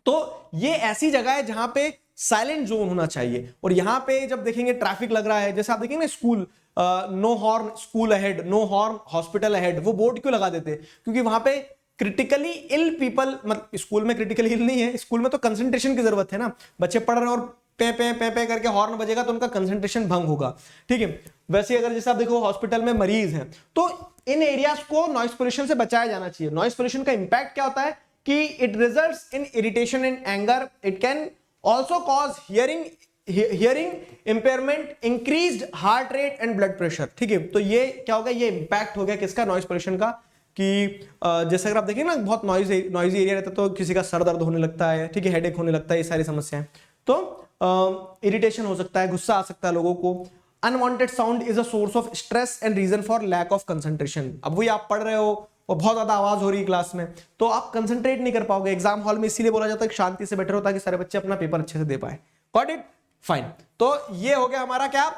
तो ये ऐसी जगह है जहां पे साइलेंट जोन होना चाहिए। और यहां पे जब देखेंगे ट्रैफिक लग रहा है, जैसे आप देखेंगे school, no horn school ahead, no horn hospital ahead, वो बोर्ड क्यों लगा देते हैं? क्योंकि वहां पे क्रिटिकली इल पीपल, मतलब स्कूल में क्रिटिकली इल नहीं है, स्कूल में तो कंसंट्रेशन की जरूरत है ना, बच्चे पढ़ रहे हैं और पे पे पे पे करके हॉर्न बजेगा तो उनका कंसंट्रेशन भंग होगा, ठीक है। वैसे अगर जैसे आप देखो हॉस्पिटल में मरीज हैं तो इन एरियाज को नॉइस पोल्यूशन से बचाया जाना चाहिए। नॉइस पोल्यूशन का इंपैक्ट क्या होता है कि it results in irritation and anger, it can also cause hearing impairment, increased heart rate and blood pressure, ठीक है। तो ये क्या होगा, ये इंपैक्ट हो गया किसका, नॉइस पोल्यूशन का, कि जैसे अगर आप देखिए ना बहुत नॉइजी एरिया रहता है तो किसी का सर दर्द होने लगता है, ठीक है, हेडेक होने लगता है, ये सारी समस्याएं, तो इरिटेशन हो सकता है, गुस्सा आ सकता है लोगों को। Unwanted sound is a source of stress and reason for lack of concentration. अब वही आप पढ़ रहे हो और बहुत ज्यादा आवाज हो रही है क्लास में तो आप कंसंट्रेट नहीं कर पाओगे। एग्जाम हॉल में इसीलिए बोला जाता है कि शांति से बैठे रहो ताकि सारे बच्चे अपना पेपर अच्छे से दे पाए। Got it? फाइन। तो ये हो गया हमारा क्या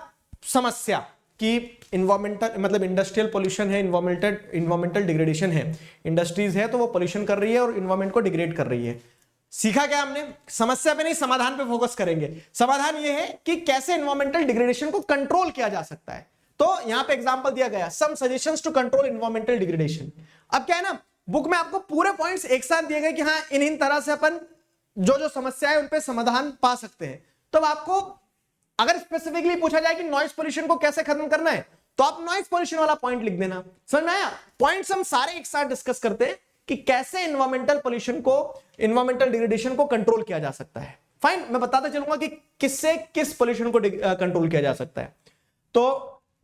समस्या कि इन्वायरमेंटल, मतलब इंडस्ट्रियल पोल्यूशन है, इन्वायरमेंटल डिग्रेडेशन है, इंडस्ट्रीज है तो वो पोल्यूशन कर रही है और इन्वायरमेंट को डिग्रेड कर रही है। सीखा क्या हमने? समस्या पे नहीं, समाधान पे फोकस करेंगे। समाधान ये है कि कैसे इन्वायरमेंटल डिग्रेडेशन को कंट्रोल किया जा सकता है। तो यहां पे एग्जांपल दिया गया, some suggestions to control environmental degradation. अब क्या है ना, बुक में आपको पूरे पॉइंट्स एक साथ दिए गए कि हाँ इन तरह से अपन जो जो समस्या है उन पे समाधान पा सकते हैं। तो आपको अगर स्पेसिफिकली पूछा जाए कि नॉइस पोल्यूशन को कैसे खत्म करना है तो आप नॉइस पोल्यूशन वाला पॉइंट लिख देना। समझ में आया? पॉइंट्स हम सारे एक साथ डिस्कस करते हैं कि कैसे इन्वायरमेंटल पोल्यूशन को, इन्वायरमेंटल डिग्रेडेशन को कंट्रोल किया जा सकता है। फाइन, मैं बताता चलूंगा कि किससे किस पोल्यूशन को कंट्रोल किया जा सकता है। तो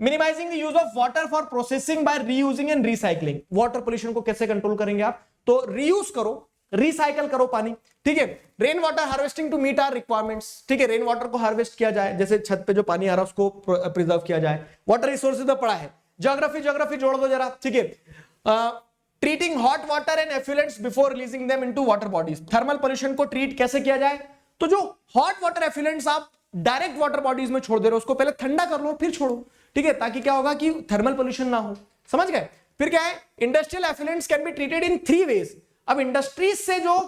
minimising the use of water for processing by reusing and recycling. Water pollution को कैसे कंट्रोल करेंगे आप? तो रीयूज करो, रिसाइकल करो पानी, ठीक है। Rain water harvesting to meet our requirements, ठीक है, रेन वाटर को हार्वेस्ट किया जाए, जैसे छत पे जो पानी आ रहा है उसको प्रिजर्व किया जाए। वाटर रिसोर्सेज में पड़ा है, ज्योग्राफी जोड़ दो जरा, ठीक है। Treating hot water and effluents before releasing them into water bodies. Thermal pollution को ट्रीट कैसे किया जाए? तो जो हॉट वाटर एफ्लुएंट्स आप डायरेक्ट वाटर बॉडीज में छोड़ दे रहे हो उसको पहले ठंडा कर लो फिर छोड़ो, ठीक है, ताकि क्या होगा कि थर्मल पोल्यूशन ना हो। समझ गए? फिर क्या है, industrial effluents can be treated in 3 ways. अब इंडस्ट्रीज से जो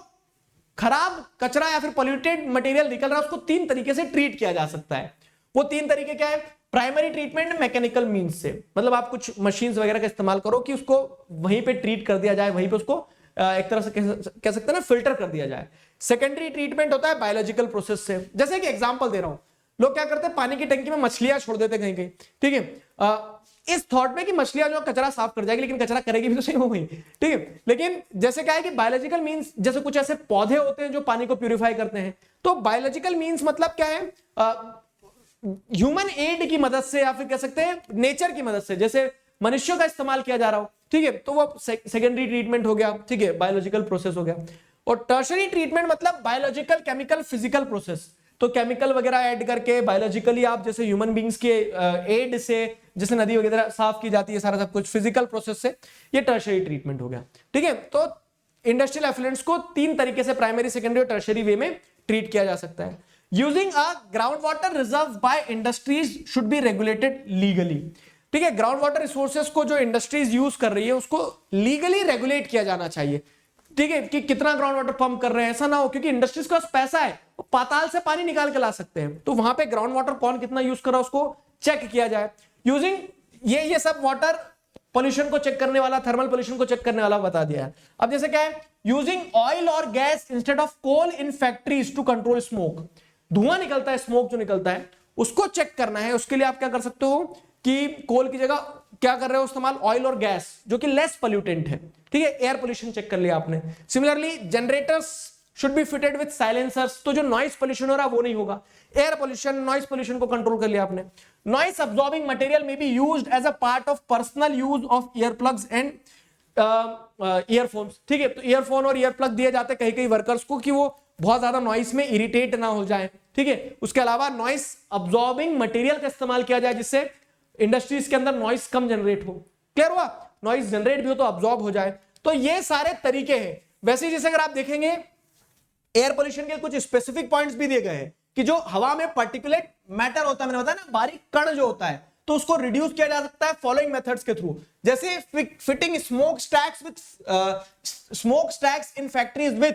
खराब कचरा या फिर पॉल्यूटेड मटेरियल निकल रहा है उसको 3 तरीके से ट्रीट किया जा सकता है। वो 3 तरीके क्या है? प्राइमरी ट्रीटमेंट मैकेनिकल मींस से, मतलब आप कुछ मशीन्स वगैरह का इस्तेमाल करो कि उसको वहीं पे ट्रीट कर दिया जाए, वहीं पे उसको एक तरह से कह सकते हैं ना, फिल्टर कर दिया जाए। सेकेंडरी ट्रीटमेंट होता है बायोलॉजिकल प्रोसेस से। जैसे कि एग्जांपल दे रहा हूं, लोग क्या करते हैं, पानी की टंकी में मछलियां छोड़ देते कहीं कहीं, ठीक है, इस थॉट में कि मछलियां जो कचरा साफ कर जाएगी, लेकिन कचरा करेगी भी तो सही हो गई, ठीक है। लेकिन जैसे क्या है कि बायोलॉजिकल मींस, जैसे कुछ ऐसे पौधे होते हैं जो पानी को प्यूरिफाई करते हैं, तो बायोलॉजिकल मींस मतलब क्या है, ह्यूमन एड की मदद से या फिर कह सकते हैं नेचर की मदद से, जैसे मनुष्यों का इस्तेमाल किया जा रहा हो, ठीक है, तो वो सेकेंडरी ट्रीटमेंट हो गया, ठीक है, बायोलॉजिकल प्रोसेस हो गया। और टर्शरी ट्रीटमेंट मतलब बायोलॉजिकल, केमिकल, फिजिकल प्रोसेस, तो केमिकल वगैरह ऐड करके बायोलॉजिकली आप जैसे ह्यूमन बींग्स के एड से जैसे नदी वगैरह साफ की जाती है, सारा सब कुछ फिजिकल प्रोसेस से, ये टर्शरी ट्रीटमेंट हो गया, ठीक है। तो इंडस्ट्रियल एफ्लुएंट्स को 3 तरीके से प्राइमरी, सेकेंडरी और टर्शरी वे में ट्रीट किया जा सकता है। Using a ground water reserve by industries should be regulated legally, ठीक है। ग्राउंड वाटर रिसोर्सेज को जो इंडस्ट्रीज यूज कर रही है उसको लीगली रेगुलेट किया जाना चाहिए, ठीक है, कि कितना ग्राउंड वाटर पंप कर रहे हैं, ऐसा ना हो, क्योंकि इंडस्ट्रीज के पास पैसा है, वो पाताल से पानी निकाल के ला सकते हैं, तो वहां पे ग्राउंड वाटर कौन कितना यूज कर रहा है उसको चेक किया जाए। यूजिंग ये सब वाटर पोल्यूशन को चेक करने वाला, थर्मल पोल्यूशन को चेक करने वाला बता दिया है। अब जैसे क्या है, यूजिंग ऑयल और gas instead of coal in factories to control smoke, धुआं निकलता है, स्मोक जो निकलता है उसको चेक करना है। उसके लिए आप क्या कर सकते हो कि कोल की जगह क्या कर रहे हो इस्तेमाल, ऑयल और गैस जो कि लेस पोल्यूटेंट है, ठीक है। एयर पोल्यूशन चेक कर लिया आपने। Similarly generators should be fitted with silencers, तो जो नॉइस पोल्यूशन हो रहा है वो नहीं होगा। एयर पोल्यूशन, नॉइस पोल्यूशन को कंट्रोल कर लिया आपने। नॉइस अब्सॉर्बिंग मटेरियल में be used as a part of personal use of ear plugs and earphones, ठीक है। तो ईयरफोन और ईयर प्लग दिए जाते हैं कहीं कहीं वर्कर्स को कि वो बहुत ज्यादा नॉइस में इरिटेट ना हो जाए, ठीक है। उसके अलावा नॉइस अब्सॉर्बिंग मटेरियल का इस्तेमाल किया जाए जिससे इंडस्ट्रीज के अंदर नॉइस कम जनरेट हो। क्लियर हुआ, नॉइस जनरेट भी हो तो अब्सॉर्ब हो जाए। तो ये सारे तरीके हैं। वैसे ही जैसे अगर आप देखेंगे एयर पोल्यूशन के कुछ स्पेसिफिक पॉइंट्स भी दिए गए हैं कि जो हवा में पार्टिकुलेट मैटर होता है, मैंने बताया ना, बारीक कण जो होता है, तो उसको रिड्यूस किया जा सकता है फॉलोइंग मेथड्स के थ्रू, जैसे fitting smoke stacks in factories with,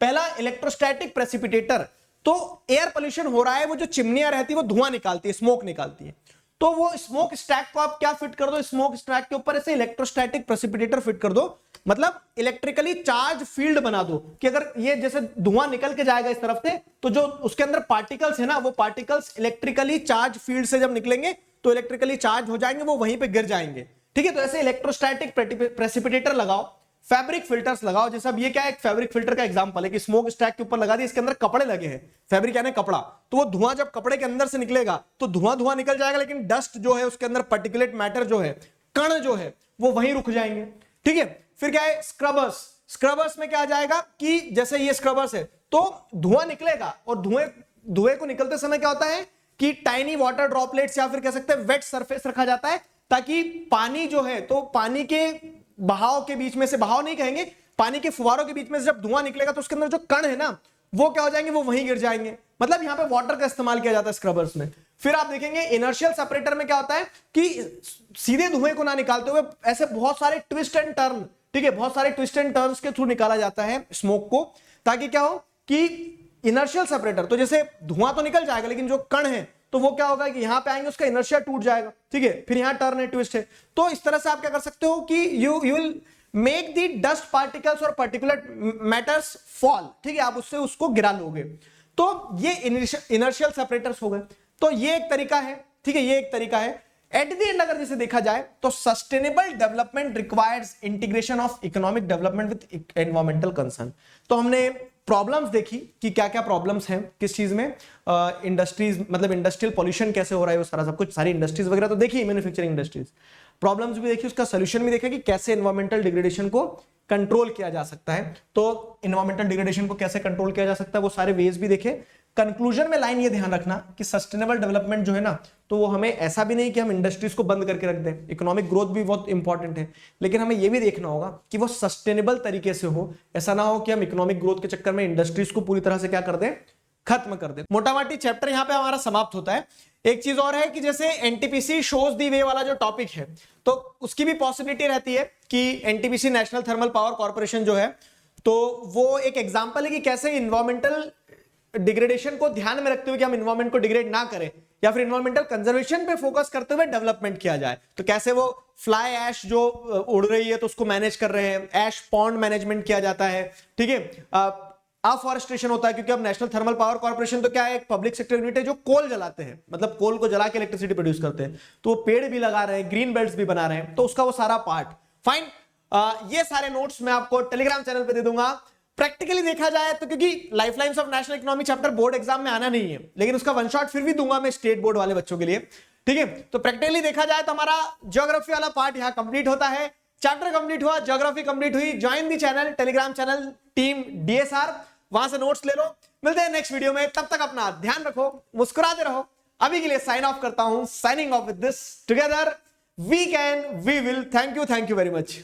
पहला इलेक्ट्रोस्टैटिक प्रेसिपिटेटर। तो एयर पोल्यूशन हो रहा है, वो जो चिमनियां रहती है वो धुआं निकालती है, स्मोक निकालती है, तो वो स्मोक स्टैक को आप क्या फिट कर दो, स्मोक स्टैक के ऊपर ऐसे इलेक्ट्रोस्टैटिक प्रेसिपिटेटर फिट कर दो, मतलब इलेक्ट्रिकली चार्ज फील्ड बना दो कि अगर ये जैसे धुआं निकल के जाएगा इस तरफ से, तो जो उसके अंदर पार्टिकल्स है ना, वो पार्टिकल्स इलेक्ट्रिकली चार्ज फील्ड से जब निकलेंगे तो इलेक्ट्रिकली चार्ज हो जाएंगे, वो वहीं पे गिर जाएंगे, ठीक है। तो ऐसे इलेक्ट्रोस्टैटिक प्रेसिपिटेटर लगाओ, फैब्रिक फिल्टर्स लगाओ। जैसे अब ये क्या है, एक फैब्रिक फिल्टर का एग्जांपल है कि स्मोक स्टैक के ऊपर लगा दिया, इसके अंदर कपड़े लगे हैं, फैब्रिक यानी कपड़ा, तो वो धुआं जब कपड़े के अंदर से निकलेगा तो धुआं निकल जाएगा, लेकिन डस्ट जो है उसके अंदर पार्टिकुलेट मैटर जो है, कण जो है, वो वहीं रुक जाएंगे, ठीक है। फिर क्या है, स्क्रबर्स में क्या आ जाएगा कि जैसे ये स्क्रबर्स है तो धुआं निकलेगा, और धुएं को निकलते समय क्या होता है कि टाइनी वाटर ड्रॉपलेट्स या फिर कह सकते हैं वेट सरफेस रखा जाता है, ताकि पानी जो है, तो पानी के बहाव के बीच में से, बहाव नहीं कहेंगे, पानी के फुवारों के बीच में से जब धुआं निकलेगा तो उसके अंदर जो कण है ना, वो क्या हो जाएंगे, वो वहीं गिर जाएंगे। मतलब यहां पे वाटर का इस्तेमाल किया जाता है स्क्रबर्स में। फिर आप देखेंगे इनर्शियल सेपरेटर में क्या होता है कि सीधे धुएं को ना निकालते हुए ऐसे बहुत सारे ट्विस्ट एंड टर्न, ठीक है, बहुत सारे ट्विस्ट एंड टर्न्स के थ्रू निकाला जाता है स्मोक को, ताकि क्या हो कि इनर्शियल सेपरेटर, तो जैसे धुआं तो निकल जाएगा लेकिन जो कण है तो वो क्या होगा कि यहां पे आएंगे, उसका इनर्शिया टूट जाएगा, ठीक है। फिर यहां टर्न है, ट्विस्ट है। तो इस तरह से आप क्या कर सकते हो कि you will make the dust particles और पार्टिकुलर मैटर्स फॉल, ठीक है, आप उससे उसको गिरा लोगे। तो ये इनर्शियल सेपरेटर्स हो गए। तो ये एक तरीका है, ठीक है, ये एक तरीका है। एट द एंड अगर जैसे देखा जाए तो sustainable development requires integration of economic development with environmental concern. तो हमने प्रॉब्लम्स देखी कि क्या क्या प्रॉब्लम्स हैं किस चीज में, इंडस्ट्रीज मतलब इंडस्ट्रियल पॉल्यूशन कैसे हो रहा है, वो सारा सब कुछ, सारी इंडस्ट्रीज वगैरह तो देखी, मैन्युफैक्चरिंग इंडस्ट्रीज, प्रॉब्लम्स भी देखी, उसका सोल्यूशन भी देखा कि कैसे एनवायरमेंटल डिग्रेडेशन को कंट्रोल किया जा सकता है। तो एनवायरमेंटल डिग्रेडेशन को कैसे कंट्रोल किया जा सकता है वो सारे वेज भी देखे। कंक्लूजन में लाइन ये ध्यान रखना कि सस्टेनेबल डेवलपमेंट जो है ना, तो वो हमें ऐसा भी नहीं कि हम इंडस्ट्रीज को बंद करके रख दें, इकोनॉमिक ग्रोथ भी बहुत इंपॉर्टेंट है, लेकिन हमें ये भी देखना होगा कि वो सस्टेनेबल तरीके से हो। ऐसा ना हो कि हम इकोनॉमिक ग्रोथ के चक्कर में इंडस्ट्रीज को पूरी तरह से क्या कर दें, खत्म कर दें। मोटामोटी चैप्टर यहां पे हमारा समाप्त होता है। एक चीज और है कि जैसे एनटीपीसी शोज दी वे वाला जो टॉपिक है, तो उसकी भी पॉसिबिलिटी रहती है कि NTPC national thermal power corporation जो है, तो वो एक एग्जांपल है कि कैसे इन्वायरमेंटल डिग्रेडेशन को ध्यान में रखते हुए कि हम इन्वायरमेंट को डिग्रेड ना करें, या फिर इन्वायरमेंटल कंजर्वेशन पे फोकस करते हुए डेवलपमेंट किया जाए। तो कैसे वो फ्लाई ऐश जो उड़ रही है तो उसको मैनेज कर रहे हैं, ऐश पॉन्ड मैनेजमेंट किया जाता है, ठीक है। अफॉरेस्टेशन होता है, क्योंकि अब नेशनल थर्मल पावर कॉर्पोरेशन तो क्या है, एक पब्लिक सेक्टर यूनिट है जो कोल जलाते हैं, मतलब कोल को जला के इलेक्ट्रिसिटी प्रोड्यूस करते हैं, तो वो पेड़ भी लगा रहे हैं, ग्रीन बेल्ट्स भी बना रहे हैं, तो उसका वो सारा पार्ट फाइन। ये सारे नोट्स मैं आपको टेलीग्राम चैनल पे दे दूंगा। प्रैक्टिकली देखा जाए तो, क्योंकि lifelines of national economy chapter board exam में आना नहीं है, लेकिन उसका वन शॉट फिर भी दूंगा मैं स्टेट बोर्ड वाले बच्चों के लिए, ठीक है। तो प्रैक्टिकली देखा जाए तो हमारा ज्योग्राफी वाला पार्ट यहां कंप्लीट होता है, चैप्टर कंप्लीट हुआ, ज्योग्राफी कंप्लीट हुई। Join the channel, Telegram channel team DSR, वहां से नोट्स ले लो। मिलते हैं नेक्स्ट वीडियो में, तब तक अपना ध्यान रखो, मुस्कुराते रहो। अभी के लिए साइन ऑफ करता हूं, signing off with this, together we can we will. Thank you very much.